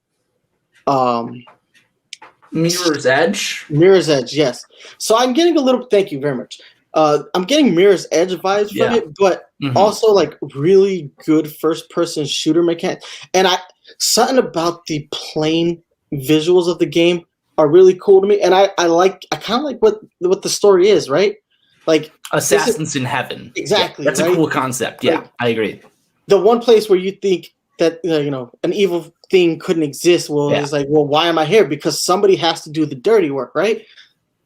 Mirror's Edge? Mirror's Edge, yes. So I'm getting a little, thank you very much. I'm getting Mirror's Edge vibes from it, but also like really good first-person shooter mechanics. And something about the plain visuals of the game are really cool to me. And I kind of like what the story is, right? Like Assassins in Heaven. Exactly. That's a cool concept. Yeah, I agree. The one place where you think that an evil thing couldn't exist, it's like, well, why am I here? Because somebody has to do the dirty work, right?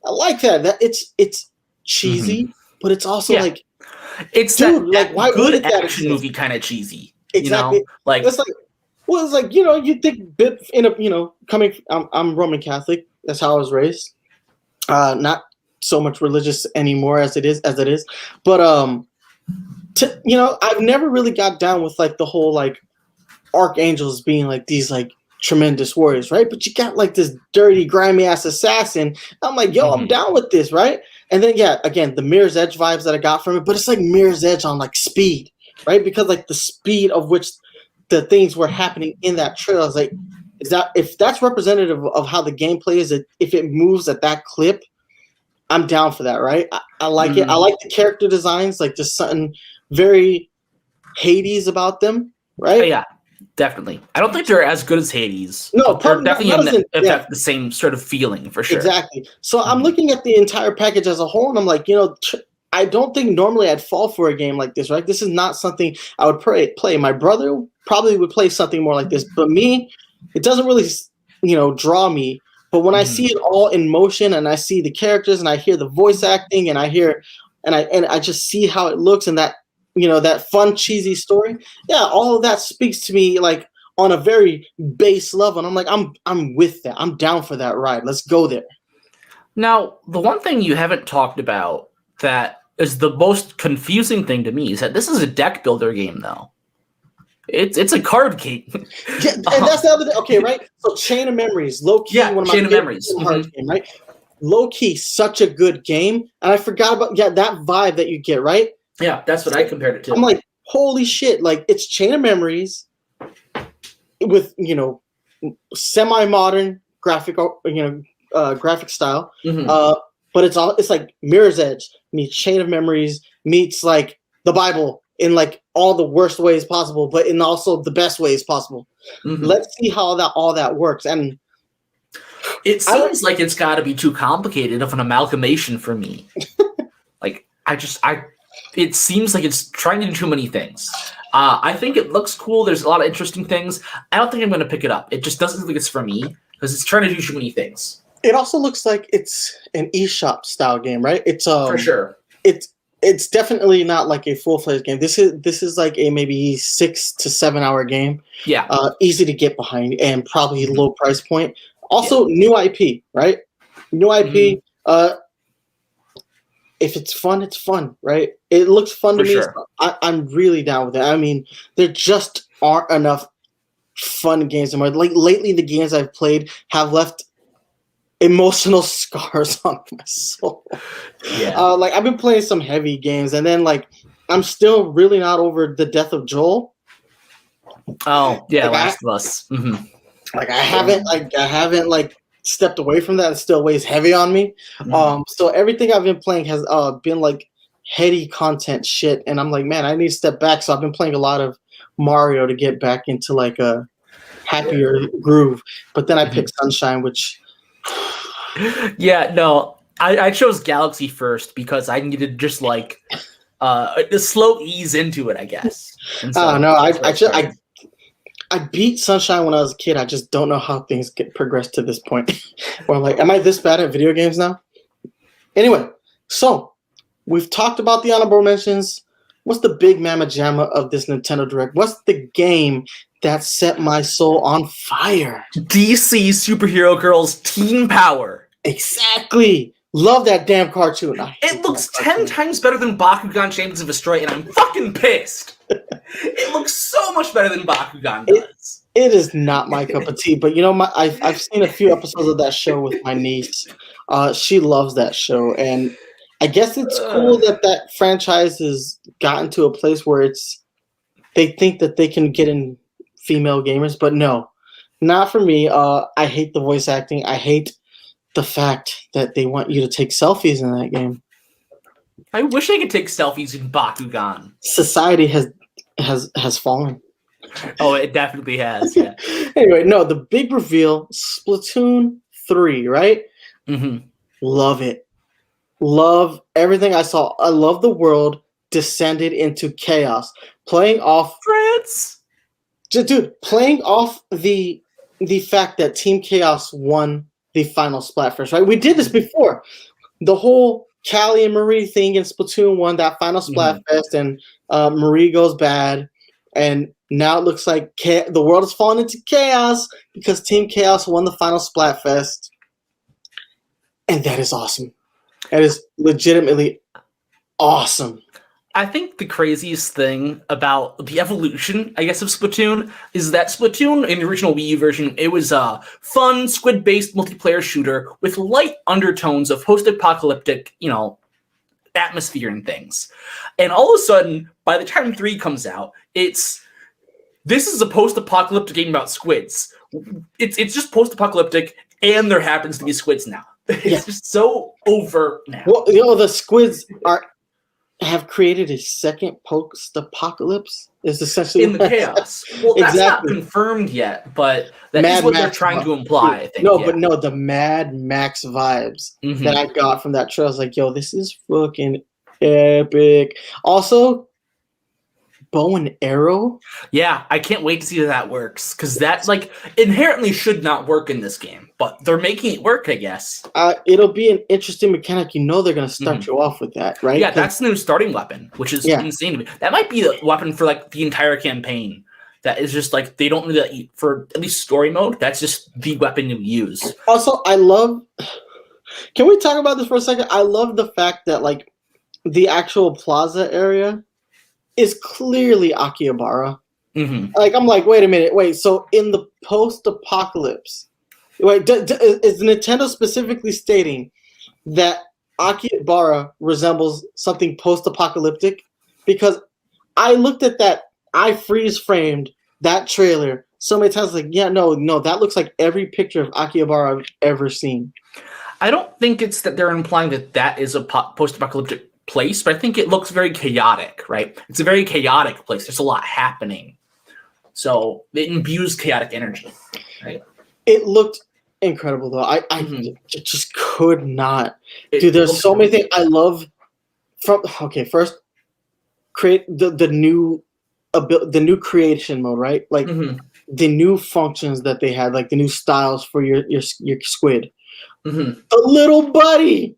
I like that. That it's cheesy, but it's also like it's that why good action movie kind of cheesy. Exactly. Like it's like, well, it's like, you think I'm Roman Catholic. That's how I was raised. Not so much religious anymore as it is, but I've never really got down with like the whole like archangels being like these like tremendous warriors, right? But you got like this dirty, grimy ass assassin. I'm like, yo, I'm down with this, right? And then again, the Mirror's Edge vibes that I got from it, but it's like Mirror's Edge on like speed, right? Because like the speed of which the things were happening in that trailer, I was like, if that's representative of how the gameplay is, if it moves at that clip, I'm down for that, right? I like it. I like the character designs, like just something very Hades about them, right? Yeah, definitely. I don't think they're as good as Hades. No, they're definitely the same sort of feeling for sure. Exactly. So I'm looking at the entire package as a whole, and I'm like, I don't think normally I'd fall for a game like this, right? This is not something I would play. My brother probably would play something more like this, but me, it doesn't really, draw me. But when I see it all in motion, and I see the characters, and I hear the voice acting, and I hear, and I just see how it looks, and that, that fun, cheesy story, all of that speaks to me like on a very base level. And I'm like, I'm with that. I'm down for that ride. Let's go there. Now, the one thing you haven't talked about that is the most confusing thing to me is that this is a deck builder game, though. It's a card game. And that's the other thing. Okay, right? So Chain of Memories, low-key, one of my Chain of Memories. Card game, right? Low-key, such a good game. And I forgot about that vibe that you get, right? Yeah, that's what I compared it to. I'm like, holy shit, like it's Chain of Memories with, semi-modern graphic style. But it's like Mirror's Edge meets Chain of Memories meets like the Bible in like all the worst ways possible, but in also the best ways possible. Let's see how all that works. And it seems like it's got to be too complicated of an amalgamation for me. It seems like it's trying to do too many things. I think it looks cool. There's a lot of interesting things. I don't think I'm going to pick it up. It just doesn't look like it's for me because it's trying to do too many things. It also looks like it's an eShop style game, right? It's for sure. It's definitely not like a full-fledged game. This is like a maybe 6 to 7 hour game. Yeah. Easy to get behind and probably low price point. Also, new IP, right? New IP. If it's fun, it's fun, right? It looks fun to me. Sure. So I'm really down with it. I mean, there just aren't enough fun games anymore. Like lately, the games I've played have left emotional scars on my soul. Yeah. Like I've been playing some heavy games, and then like I'm still really not over the death of Joel. Oh yeah, Last of Us. Like I haven't like stepped away from that. It still weighs heavy on me. So everything I've been playing has been like heady content shit, and I'm like, man, I need to step back. So I've been playing a lot of Mario to get back into like a happier groove. But then I picked Sunshine, which I chose Galaxy first because I needed just like a slow ease into it, I guess. I beat Sunshine when I was a kid. I just don't know how things get progressed to this point. Where I'm like, am I this bad at video games now? Anyway, so we've talked about the honorable mentions. What's the big mamma jamma of this Nintendo Direct? What's the game that set my soul on fire? DC Superhero Girls Teen Power. Exactly. Love that damn cartoon. It looks 10 times better than Bakugan Champions of Destroy, and I'm fucking pissed. It looks so much better than Bakugan does. It is not my cup of tea, but you know, I've seen a few episodes of that show with my niece. She loves that show, and I guess it's cool that franchise has gotten to a place where they think that they can get in female gamers, but no, not for me. I hate the voice acting. I hate the fact that they want you to take selfies in that game. I wish I could take selfies in Bakugan. Society has fallen. Oh, it definitely has. Yeah. Anyway, no, the big reveal, Splatoon 3, right? Mm-hmm. Love it. Love everything I saw. I love the world descended into chaos. Playing off France. Dude, playing off the fact that Team Chaos won the final Splatfest, right? We did this before. The whole Callie and Marie thing in Splatoon 1, that final Splatfest, and Marie goes bad, and now it looks like the world has fallen into chaos because Team Chaos won the final Splatfest, and that is awesome. That is legitimately awesome. I think the craziest thing about the evolution, I guess, of Splatoon is that Splatoon, in the original Wii U version, it was a fun, squid-based multiplayer shooter with light undertones of post-apocalyptic, atmosphere and things. And all of a sudden, by the time 3 comes out, this is a post-apocalyptic game about squids. It's just post-apocalyptic, and there happens to be squids now. It's just so overt now. Well, the squids have created a second post-apocalypse. Is essentially in the chaos. Well, that's not confirmed yet, but that is what they're trying to imply. I think. But the Mad Max vibes that I got from that trailer, I was like, "Yo, this is fucking epic." Also, bow and arrow. Yeah, I can't wait to see how that works because that inherently should not work in this game, but they're making it work, I guess. It'll be an interesting mechanic. They're going to start you off with that, right? Yeah, that's the new starting weapon, which is insane to me. That might be the weapon for the entire campaign. That is just they don't really for at least story mode. That's just the weapon you use. Also, I love. Can we talk about this for a second? I love the fact that the actual plaza area is clearly Akihabara. Mm-hmm. I'm like, wait a minute, so in the post-apocalypse, is Nintendo specifically stating that Akihabara resembles something post-apocalyptic? Because I looked at that, I freeze-framed that trailer so many times, no, that looks like every picture of Akihabara I've ever seen. I don't think it's that they're implying that is a post-apocalyptic place, but I think it looks very chaotic, right? It's a very chaotic place. There's a lot happening. So it imbues chaotic energy, right? It looked incredible, though. I just could not. Dude, there's so many things I love. First, create the new creation mode, right? The new functions that they had, the new styles for your squid. Mm-hmm. The little buddy.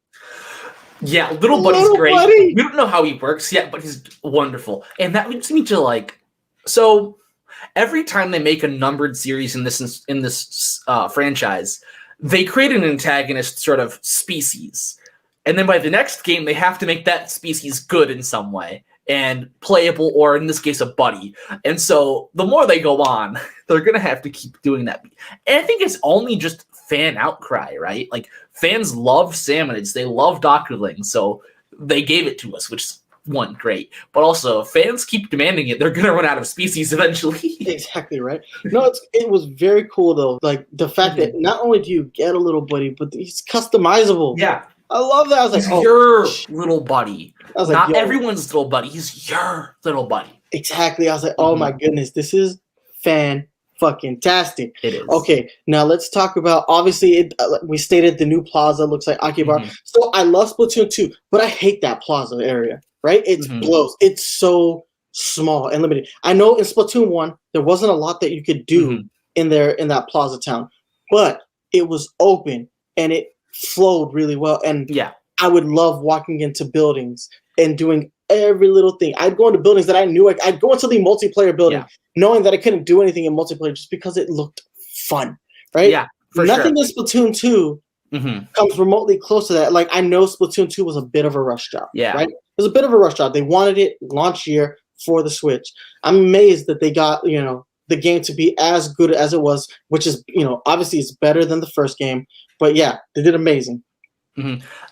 Yeah, Little Buddy's great. Buddy. We don't know how he works yet, but he's wonderful. And that leads me to so every time they make a numbered series in this franchise, they create an antagonist sort of species. And then by the next game, they have to make that species good in some way and playable, or in this case, a buddy. And so the more they go on, they're going to have to keep doing that. And I think it's only just fan outcry, right? Fans love Salmonids, they love Doctorling, so they gave it to us, which is great. But also, if fans keep demanding it, they're gonna run out of species eventually. Exactly right. No, it was very cool though. The fact that not only do you get a little buddy, but he's customizable. Yeah, I love that. I was he's your little buddy. I was not everyone's little buddy. He's your little buddy. Exactly. I was like, oh my goodness, this is fan-fucking-tastic. It is. Okay, now let's talk about, obviously, we stated the new plaza looks like Akihabara. So I love Splatoon 2, but I hate that plaza area, right? It's Blooz. It's so small and limited. I know in Splatoon 1, there wasn't a lot that you could do in that plaza town, but it was open and it flowed really well. And I would love walking into buildings and doing every little thing. I'd go into buildings that I knew. I'd go into the multiplayer building knowing that I couldn't do anything in multiplayer just because it looked fun, right? Yeah, for Nothing sure. in Splatoon 2 comes remotely close to that. Like, I know Splatoon 2 was a bit of a rush job, right? It was a bit of a rush job. They wanted it launch year for the Switch. I'm amazed that they got, the game to be as good as it was, which is, obviously it's better than the first game. But yeah, they did amazing.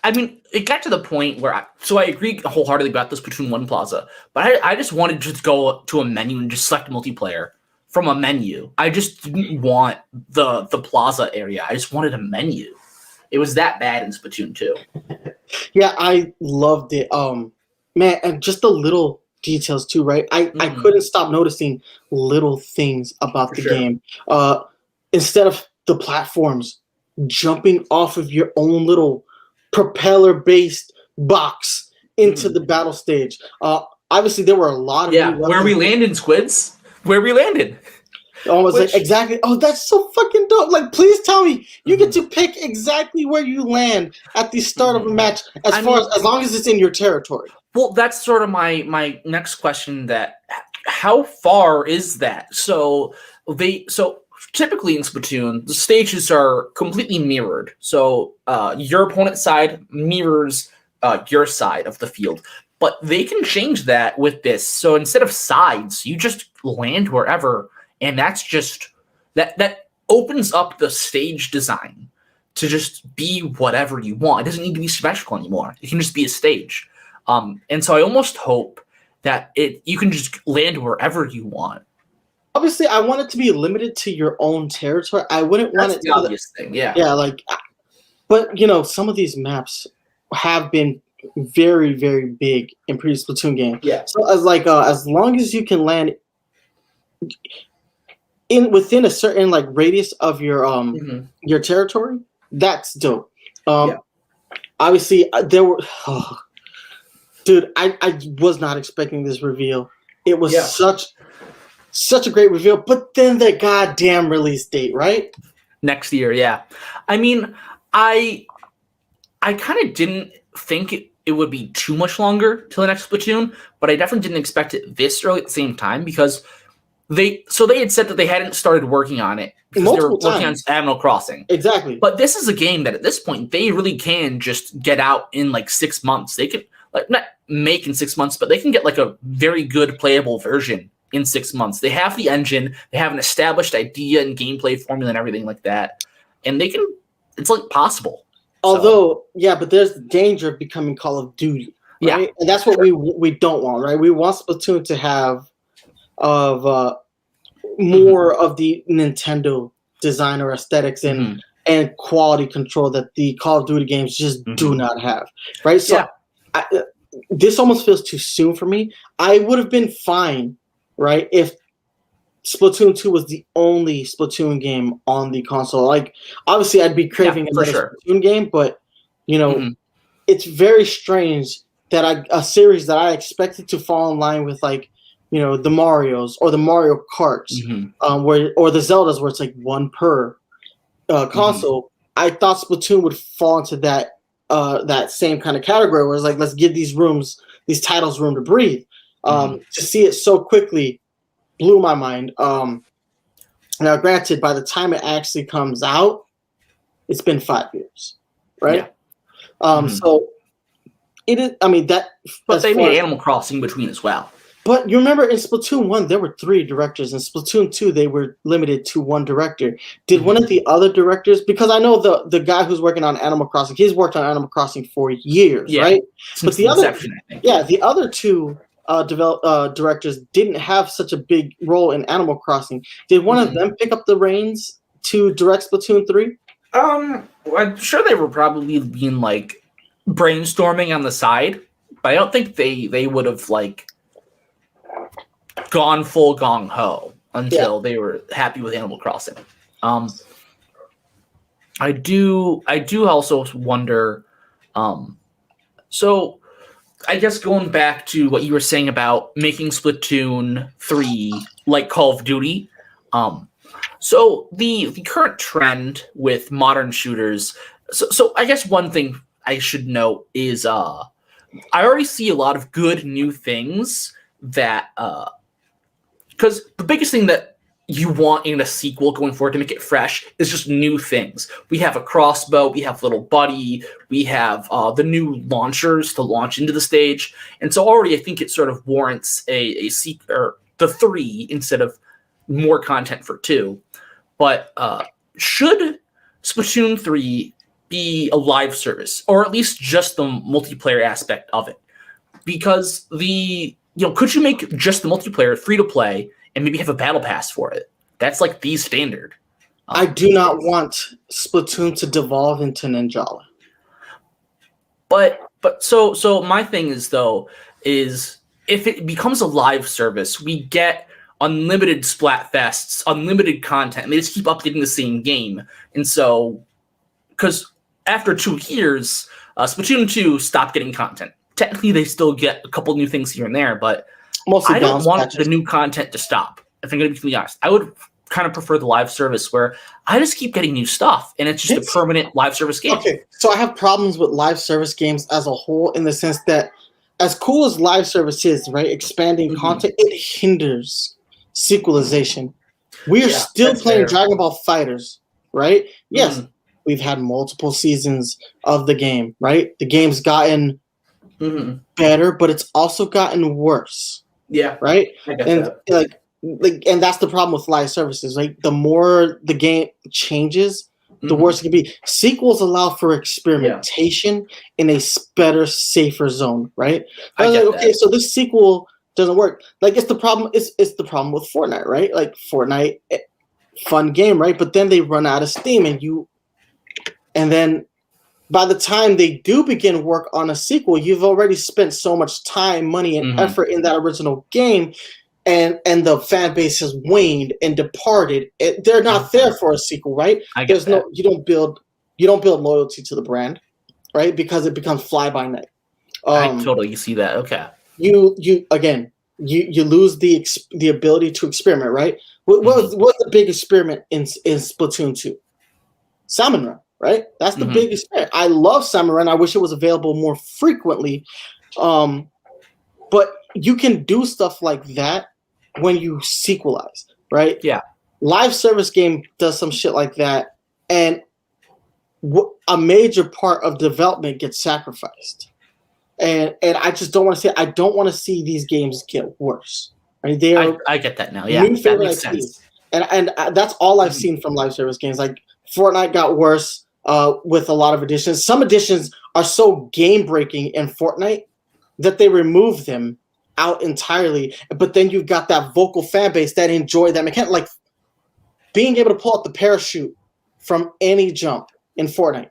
I mean, it got to the point where I agree wholeheartedly about the Splatoon 1 Plaza, but I just wanted to go to a menu and just select multiplayer from a menu. I just didn't want the Plaza area. I just wanted a menu. It was that bad in Splatoon 2. Yeah, I loved it. Man, and just the little details too, right? I couldn't stop noticing little things about the game. Instead of the platforms jumping off of your own little propeller-based box into the battle stage. Obviously, there were a lot of where we landed, Squids. Where we landed. Almost like exactly. Oh, that's so fucking dope! Like, please tell me you get to pick exactly where you land at the start of a match, as long as it's in your territory. Well, that's sort of my next question. That how far is that? So typically in Splatoon, the stages are completely mirrored. So your opponent's side mirrors your side of the field. But they can change that with this. So instead of sides, you just land wherever. And that's just that opens up the stage design to just be whatever you want. It doesn't need to be symmetrical anymore. It can just be a stage. And so I almost hope that you can just land wherever you want. Obviously, I want it to be limited to your own territory. I wouldn't want it. That's the obvious thing, yeah. Yeah, but some of these maps have been very, very big in previous Splatoon games. Yeah. So as long as you can land within a certain radius of your territory, that's dope. Obviously, there were. Dude, I was not expecting this reveal. It was such a great reveal, but then the goddamn release date, right? Next year, yeah. I mean, I kind of didn't think it would be too much longer till the next Splatoon, but I definitely didn't expect it this early at the same time because they had said that they hadn't started working on it because they were working on Animal Crossing. Exactly. But this is a game that at this point they really can just get out in 6 months. They could not make in 6 months, but they can get a very good playable version in 6 months. They have the engine, they have an established idea and gameplay formula and everything like that. And they can it's possible. Although, but there's the danger of becoming Call of Duty. Right? Yeah. And that's what we don't want, right? We want Splatoon to have more of the Nintendo design or aesthetics and quality control that the Call of Duty games just do not have, right? So this almost feels too soon for me. I would have been fine, right, if Splatoon 2 was the only Splatoon game on the console. Obviously, I'd be craving another Splatoon game, but, it's very strange that a series that I expected to fall in line with, the Marios or the Mario Karts, or the Zeldas, where it's one per console. I thought Splatoon would fall into that same kind of category, where it's let's give these titles room to breathe. To see it so quickly blew my mind. Now, granted, by the time it actually comes out, it's been 5 years, right? Yeah. So it is. I mean that. But they made Animal Crossing between as well. But you remember in Splatoon 1, there were 3 directors. In Splatoon 2, they were limited to 1 director. Did one of the other directors, because I know the guy who's working on Animal Crossing, he's worked on Animal Crossing for years, right? But the other 2 directors didn't have such a big role in Animal Crossing. Did one of them pick up the reins to direct Splatoon 3? I'm sure they were probably being brainstorming on the side, but I don't think they would have gone full gong ho until they were happy with Animal Crossing. I do also wonder. So I guess going back to what you were saying about making Splatoon 3 like Call of Duty. So the current trend with modern shooters. So I guess one thing I should note is I already see a lot of good new things that because the biggest thing that you want in a sequel going forward to make it fresh is just new things. We have a crossbow, we have Little Buddy, we have the new launchers to launch into the stage, and so already I think it sort of warrants a sequel, or the 3 instead of more content for 2. But should Splatoon 3 be a live service, or at least just the multiplayer aspect of it? Because could you make just the multiplayer free to play and maybe have a battle pass for it? That's like the standard. I do not want Splatoon to devolve into Ninjala. But so my thing is if it becomes a live service, we get unlimited Splatfests, unlimited content, and they just keep updating the same game. And so, because after 2 years, Splatoon 2 stopped getting content. Technically, they still get a couple new things here and there, but I don't want the new content to stop. If I'm going to be completely honest, I would kind of prefer the live service where I just keep getting new stuff, and it's just a permanent live service game. Okay, so I have problems with live service games as a whole in the sense that, as cool as live service is, right, expanding content, it hinders sequelization. We are still playing Dragon Ball Fighters, right? Yes, we've had multiple seasons of the game, right? The game's gotten better, but it's also gotten worse. Yeah, right. And and that's the problem with live services. Like, the more the game changes, the worse it can be. Sequels allow for experimentation in a better, safer zone, right? Okay, so this sequel doesn't work. Like, it's the problem. It's the problem with Fortnite, right? Like, Fortnite, fun game, right? But then they run out of steam, and then by the time they do begin work on a sequel, you've already spent so much time, money, and effort in that original game, and the fan base has waned and departed. They're not there for a sequel, right? You don't build loyalty to the brand, right? Because it becomes fly by night. I totally see that. Okay. You lose the ability to experiment, right? What was the big experiment in Splatoon 2? Salmon Run. Right? That's the biggest. I love Salmon Run. I wish it was available more frequently. But you can do stuff like that when you sequelize, right? Yeah. Live service game does some shit like that, and a major part of development gets sacrificed. And I just don't want to see. I don't want to see these games get worse. Right? I get that now. Yeah, that makes sense. And that's all I've seen from live service games. Like, Fortnite got worse. With a lot of additions. Some additions are so game-breaking in Fortnite that they remove them out entirely. But then you've got that vocal fan base that enjoy that mechanic. Like, being able to pull out the parachute from any jump in Fortnite.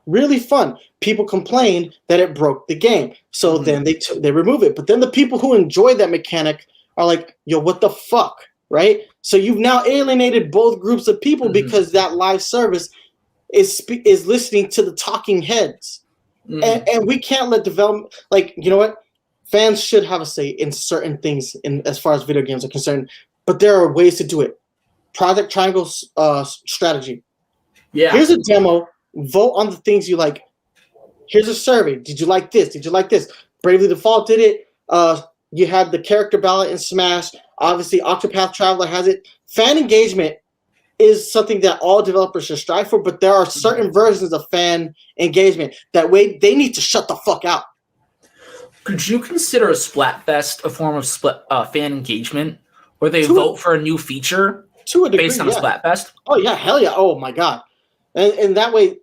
Really fun. People complained that it broke the game. So then they remove it. But then the people who enjoy that mechanic are like, yo, what the fuck? Right? So you've now alienated both groups of people because that live service is listening to the talking heads. And we can't let development, like, you know what? Fans should have a say in certain things as far as video games are concerned, but there are ways to do it. Project Triangle strategy. Yeah. Here's a demo. Vote on the things you like. Here's a survey. Did you like this? Did you like this? Bravely Default did it. You had the character ballot in Smash. Obviously, Octopath Traveler has it. Fan engagement is something that all developers should strive for, but there are certain versions of fan engagement that way they need to shut the fuck out. Could you consider a Splatfest a form of fan engagement, where they vote for a new feature based on a Splatfest? Oh yeah, hell yeah! Oh my god, and that way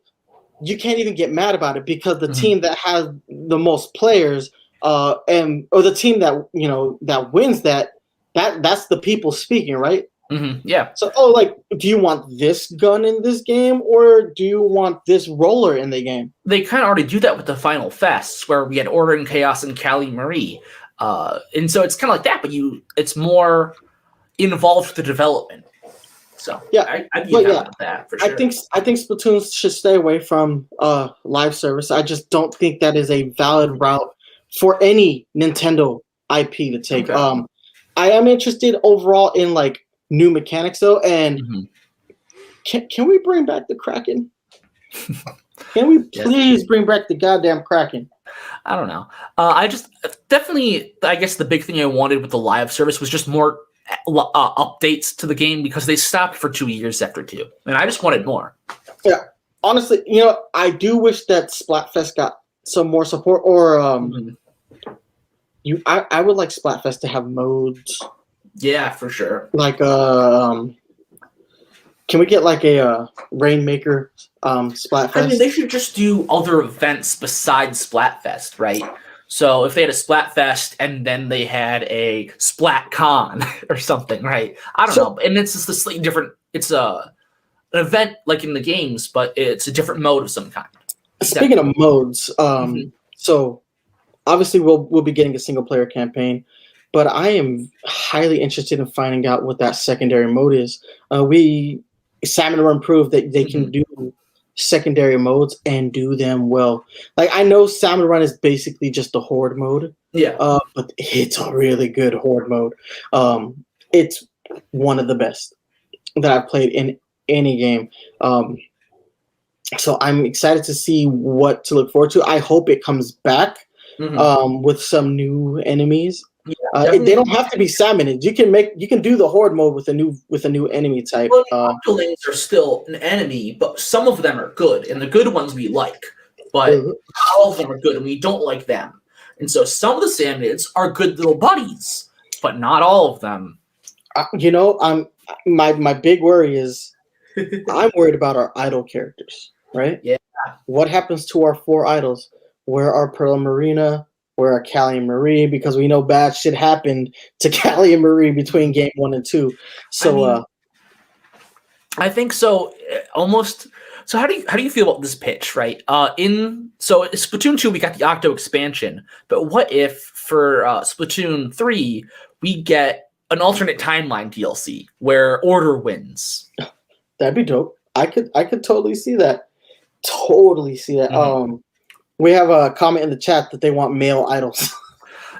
you can't even get mad about it because the team that has the most players, or the team that that wins that's the people speaking, right? Yeah. So, do you want this gun in this game, or do you want this roller in the game? They kind of already do that with the Final Fests, where we had Order and Chaos and Cali Marie, and so it's kind of like that, but it's more involved with the development. So yeah, I'd be down with that for sure. I think Splatoon should stay away from live service. I just don't think that is a valid route for any Nintendo IP to take. Okay. I am interested overall in new mechanics though, and can we bring back the Kraken? Can we please bring back the goddamn Kraken? I don't know. I just definitely, I guess the big thing I wanted with the live service was just more updates to the game because they stopped for 2 years after 2, and I just wanted more. Yeah, honestly, I do wish that Splatfest got some more support, or I would like Splatfest to have modes. Yeah, for sure. Like can we get like a Rainmaker Splatfest? I mean, they should just do other events besides Splatfest, right? So if they had a Splatfest and then they had a SplatCon or something, right? I don't know. And it's just a slightly different. It's an event like in the games, but it's a different mode of some kind. Speaking of modes, so obviously we'll be getting a single player campaign, but I am highly interested in finding out what that secondary mode is. Salmon Run proved that they can do secondary modes and do them well. Like, I know Salmon Run is basically just the horde mode. Yeah. But it's a really good horde mode. It's one of the best that I've played in any game. So I'm excited to see what to look forward to. I hope it comes back with some new enemies. Yeah, they don't have to be salmonids. You can do the horde mode with a new enemy type. Well, octolings are still an enemy, but some of them are good, and the good ones we like. But not all of them are good, and we don't like them. And so some of the salmonids are good little buddies, but not all of them. My big worry is I'm worried about our idol characters, right? Yeah. What happens to our 4 idols? Where are Pearl and Marina? Where are Callie and Marie? Because we know bad shit happened to Callie and Marie between game 1 and 2. So I think so. Almost. So how do you feel about this pitch, right? In Splatoon 2 we got the Octo expansion, but what if for Splatoon 3 we get an alternate timeline DLC where Order wins? That'd be dope. I could totally see that. Totally see that. We have a comment in the chat that they want male idols.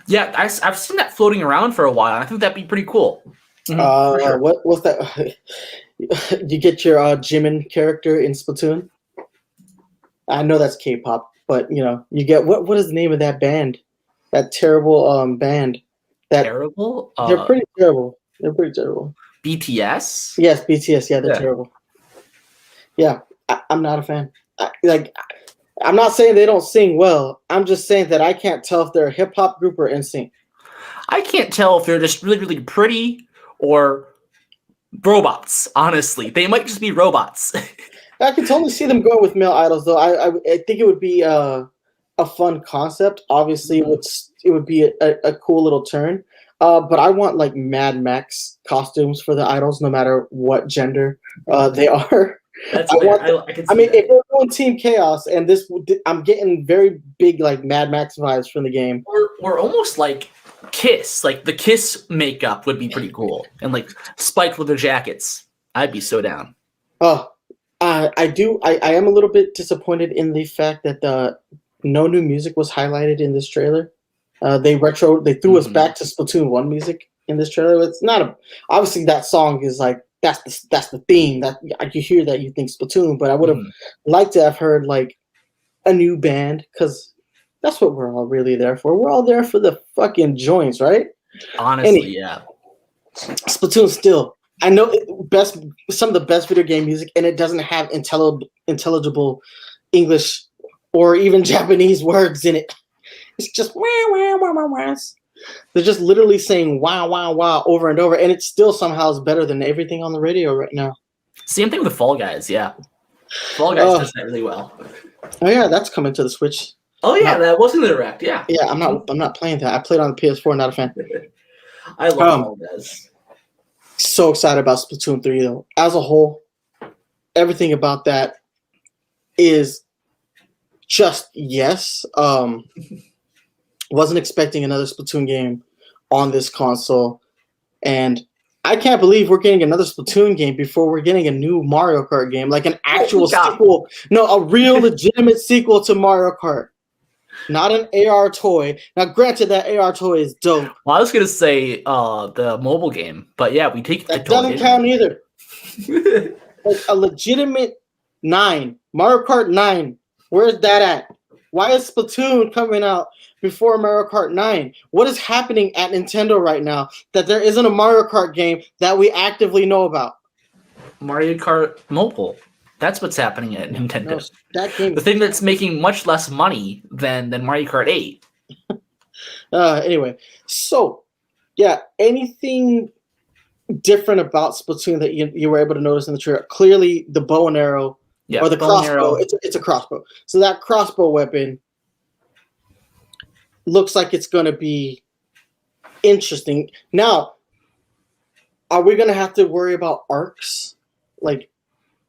Yeah, I've seen that floating around for a while. I think that'd be pretty cool. Sure. What's that? You get your Jimin character in Splatoon. I know that's K-pop, but you get what is the name of that band? That terrible band. Terrible? They're pretty terrible. They're pretty terrible. BTS? Yes, BTS. Yeah, they're terrible. Yeah, I'm not a fan. I'm not saying they don't sing well. I'm just saying that I can't tell if they're a hip hop group or NSYNC. I can't tell if they're just really, really pretty or robots. Honestly, they might just be robots. I can totally see them going with male idols, though. I think it would be a fun concept. Obviously, it would be a cool little turn. But I want like Mad Max costumes for the idols, no matter what gender they are. That's fair. I mean, if we're going Team Chaos, and I'm getting very big like Mad Max vibes from the game. We're almost like Kiss. Like the Kiss makeup would be pretty cool, and like spiked leather jackets. I'd be so down. I am a little bit disappointed in the fact that no new music was highlighted in this trailer. They threw us back to Splatoon 1 music in this trailer. It's not obviously that song is like. That's the theme that you hear that you think Splatoon, but I would have liked to have heard like a new band because that's what we're all really there for. We're all there for the fucking joints, right? Honestly, yeah. Splatoon still, I know some of the best video game music, and it doesn't have intelligible English or even Japanese words in it. It's just wah, wah, wah, wah, wah. They're just literally saying wow, wow, wow over and over, and it still somehow is better than everything on the radio right now. Same thing with Fall Guys, yeah. Fall Guys does that really well. Oh yeah, that's coming to the Switch. Oh yeah, that was in the Direct, yeah. Yeah, I'm not playing that. I played on the PS4, not a fan. I love Fall Guys. So excited about Splatoon 3 though. As a whole, everything about that is just yes. Wasn't expecting another Splatoon game on this console, and I can't believe we're getting another Splatoon game before we're getting a new Mario Kart game, like an actual sequel. No, a real legitimate sequel to Mario Kart, not an AR toy. Now, granted, that AR toy is dope. Well, I was gonna say the mobile game, but yeah, we take that doesn't count either. Like a legitimate 9 Mario Kart 9, where's that at? Why is Splatoon coming out before Mario Kart 9? What is happening at Nintendo right now that there isn't a Mario Kart game that we actively know about? Mario Kart Mobile. That's what's happening at Nintendo. No, that game. The thing that's making much less money than Mario Kart 8. Anyway, so yeah, anything different about Splatoon that you were able to notice in the trailer? Clearly, the bow and arrow. Yeah, or the crossbow. It's a crossbow. So that crossbow weapon looks like it's going to be interesting. Now, are we going to have to worry about arcs? Like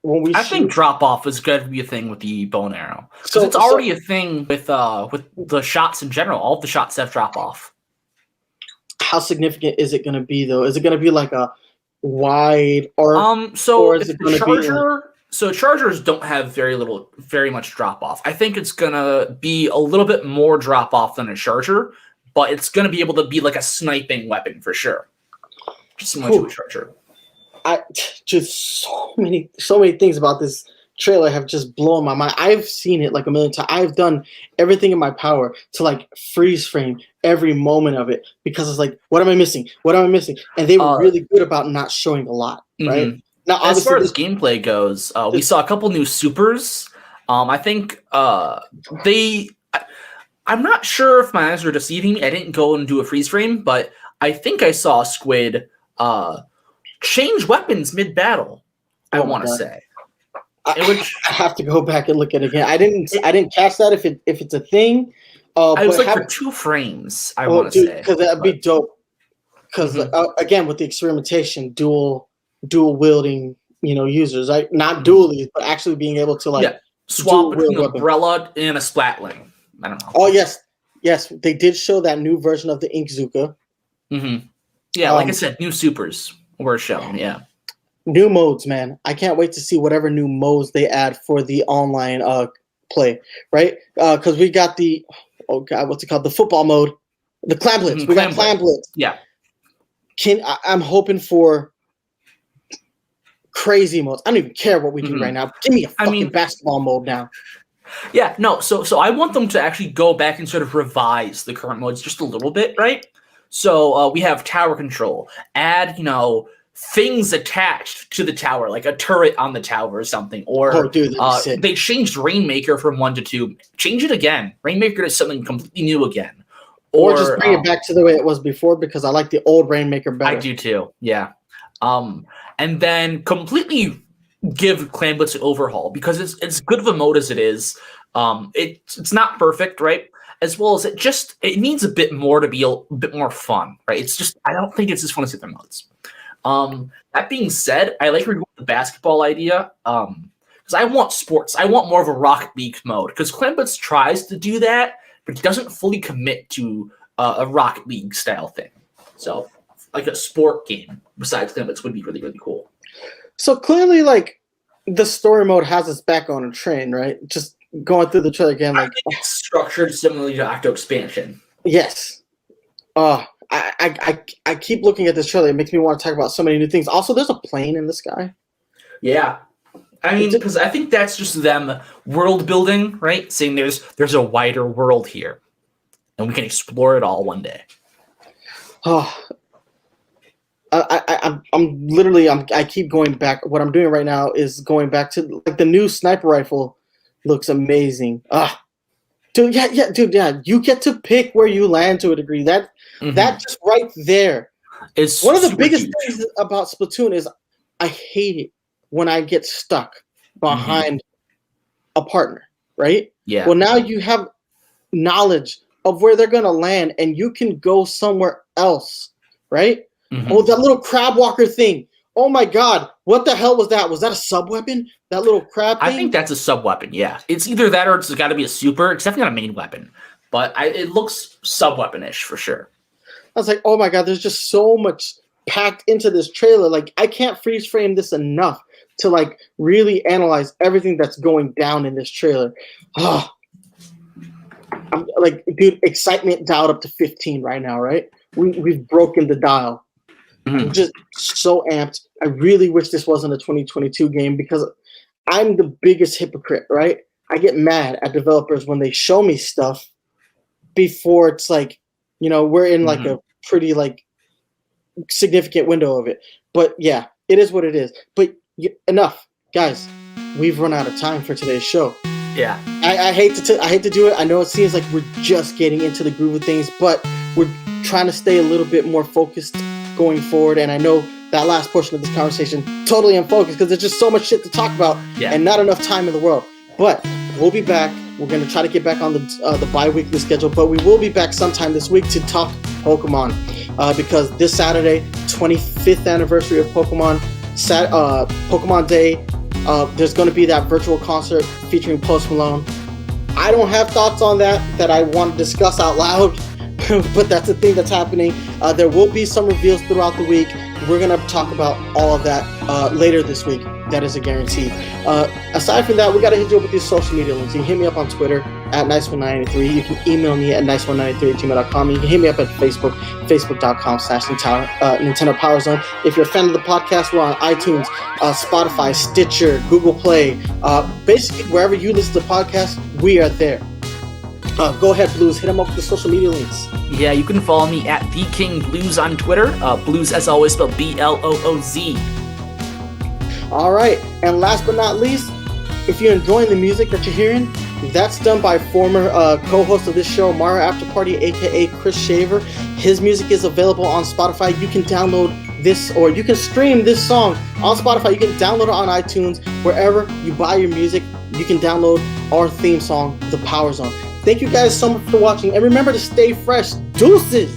when we I think drop off is going to be a thing with the bow and arrow. So it's already a thing with the shots in general. All of the shots have drop off. How significant is it going to be though? Is it going to be like a wide arc? So if the charger. So chargers don't have very much drop off. I think it's gonna be a little bit more drop off than a charger, but it's gonna be able to be like a sniping weapon for sure. Just similar to a charger. Just so many things about this trailer have just blown my mind. I've seen it like a million times. I've done everything in my power to like freeze frame every moment of it because it's like, what am I missing? What am I missing? And they were really good about not showing a lot, right? Mm-hmm. Now, as far as gameplay goes, we saw a couple new supers. I think I'm not sure if my eyes are deceiving me. I didn't go and do a freeze frame, but I think I saw Squid change weapons mid-battle, I want to say. I have to go back and look at it again. I didn't catch that if it's a thing. I was like for 2 frames, I want to say. Because that'd be dope. Because, again, with the experimentation, dual wielding, users, right? Not dualies, but actually being able to swap between an umbrella and a splatling. I don't know. Oh yes, they did show that new version of the Inkzuka. Mm-hmm. Yeah, like I said, new supers were shown. Yeah, new modes, man. I can't wait to see whatever new modes they add for the online play, right? Because we got the what's it called? The football mode, the Clam Blitz. We got Clam Blitz. Yeah. I'm hoping for crazy modes. I don't even care what we do right now. Give me a fucking basketball mode now. Yeah, no. So I want them to actually go back and sort of revise the current modes just a little bit, right? So we have tower control. Add, things attached to the tower, like a turret on the tower or something. Or they changed Rainmaker from 1 to 2. Change it again. Rainmaker is something completely new again. Or just bring it back to the way it was before because I like the old Rainmaker better. I do too. Yeah. And then completely give Clam Blitz an overhaul because it's good of a mode as it is. It's not perfect, right? As well as it needs a bit more to be a bit more fun, right? I don't think it's as fun as the other modes. That being said, I like the basketball idea because I want sports. I want more of a Rocket League mode because Clam Blitz tries to do that, but he doesn't fully commit to a Rocket League style thing. So, like a sport game besides Clam Blitz would be really, really cool. So clearly, like the story mode has its back on a train, right? Just going through the trailer again, like I think it's structured similarly to Octo Expansion. Yes. I keep looking at this trailer. It makes me want to talk about so many new things. Also, there's a plane in the sky. Yeah. I mean, because I think that's just them world building, right? Saying there's a wider world here, and we can explore it all one day. Oh, I keep going back. What I'm doing right now is going back to like the new sniper rifle. Looks amazing. Dude, yeah. You get to pick where you land to a degree. That just right there is one of the biggest things about Splatoon is I hate it when I get stuck behind a partner, right? Yeah. Well, now you have knowledge of where they're gonna land, and you can go somewhere else, right? Oh, that little crab walker thing. Oh my God, what the hell was that? Was that a sub weapon? That little crab thing? I think that's a sub weapon, yeah. It's either that or it's got to be a super. It's definitely not a main weapon. But it looks sub weapon-ish for sure. I was like, oh my God, there's just so much packed into this trailer. Like, I can't freeze frame this enough to like really analyze everything that's going down in this trailer. Oh, I'm like, dude, excitement dialed up to 15 right now, right? We've broken the dial. I'm just so amped. I really wish this wasn't a 2022 game because I'm the biggest hypocrite, right? I get mad at developers when they show me stuff before it's like, we're in like a pretty like significant window of it. But yeah, it is what it is. But enough, guys. We've run out of time for today's show. Yeah, I hate to do it. I know it seems like we're just getting into the groove of things, but we're trying to stay a little bit more focused going forward. And I know that last portion of this conversation totally unfocused because there's just so much shit to talk about and not enough time in the world. But we'll be back. We're going to try to get back on the bi-weekly schedule, but we will be back sometime this week to talk Pokemon because this Saturday, 25th anniversary of Pokemon, Pokemon Day, there's going to be that virtual concert featuring Post Malone. I don't have thoughts on that I want to discuss out loud, but that's the thing that's happening. There will be some reveals throughout the week. We're going to talk about all of that later this week. That is a guarantee. Aside from that, we got to hit you up with these social media links. You can hit me up on Twitter at NyceOne93. You can email me at NyceOne93@gmail.com. You can hit me up at Facebook, facebook.com/Nintendo Power Zone. If you're a fan of the podcast, we're on iTunes, Spotify, Stitcher, Google Play. Basically, wherever you listen to podcasts, we are there. Go ahead, Blooz. Hit them up with the social media links. Yeah, you can follow me at TheKingBlooz on Twitter. Blooz, as always, spelled Blooz. All right, and last but not least, if you're enjoying the music that you're hearing, that's done by former co-host of this show, Mario After Party, aka Chris Shaver. His music is available on Spotify. You can download this, or you can stream this song on Spotify. You can download it on iTunes. Wherever you buy your music, you can download our theme song, The Power Zone. Thank you guys so much for watching, and remember to stay fresh. Deuces!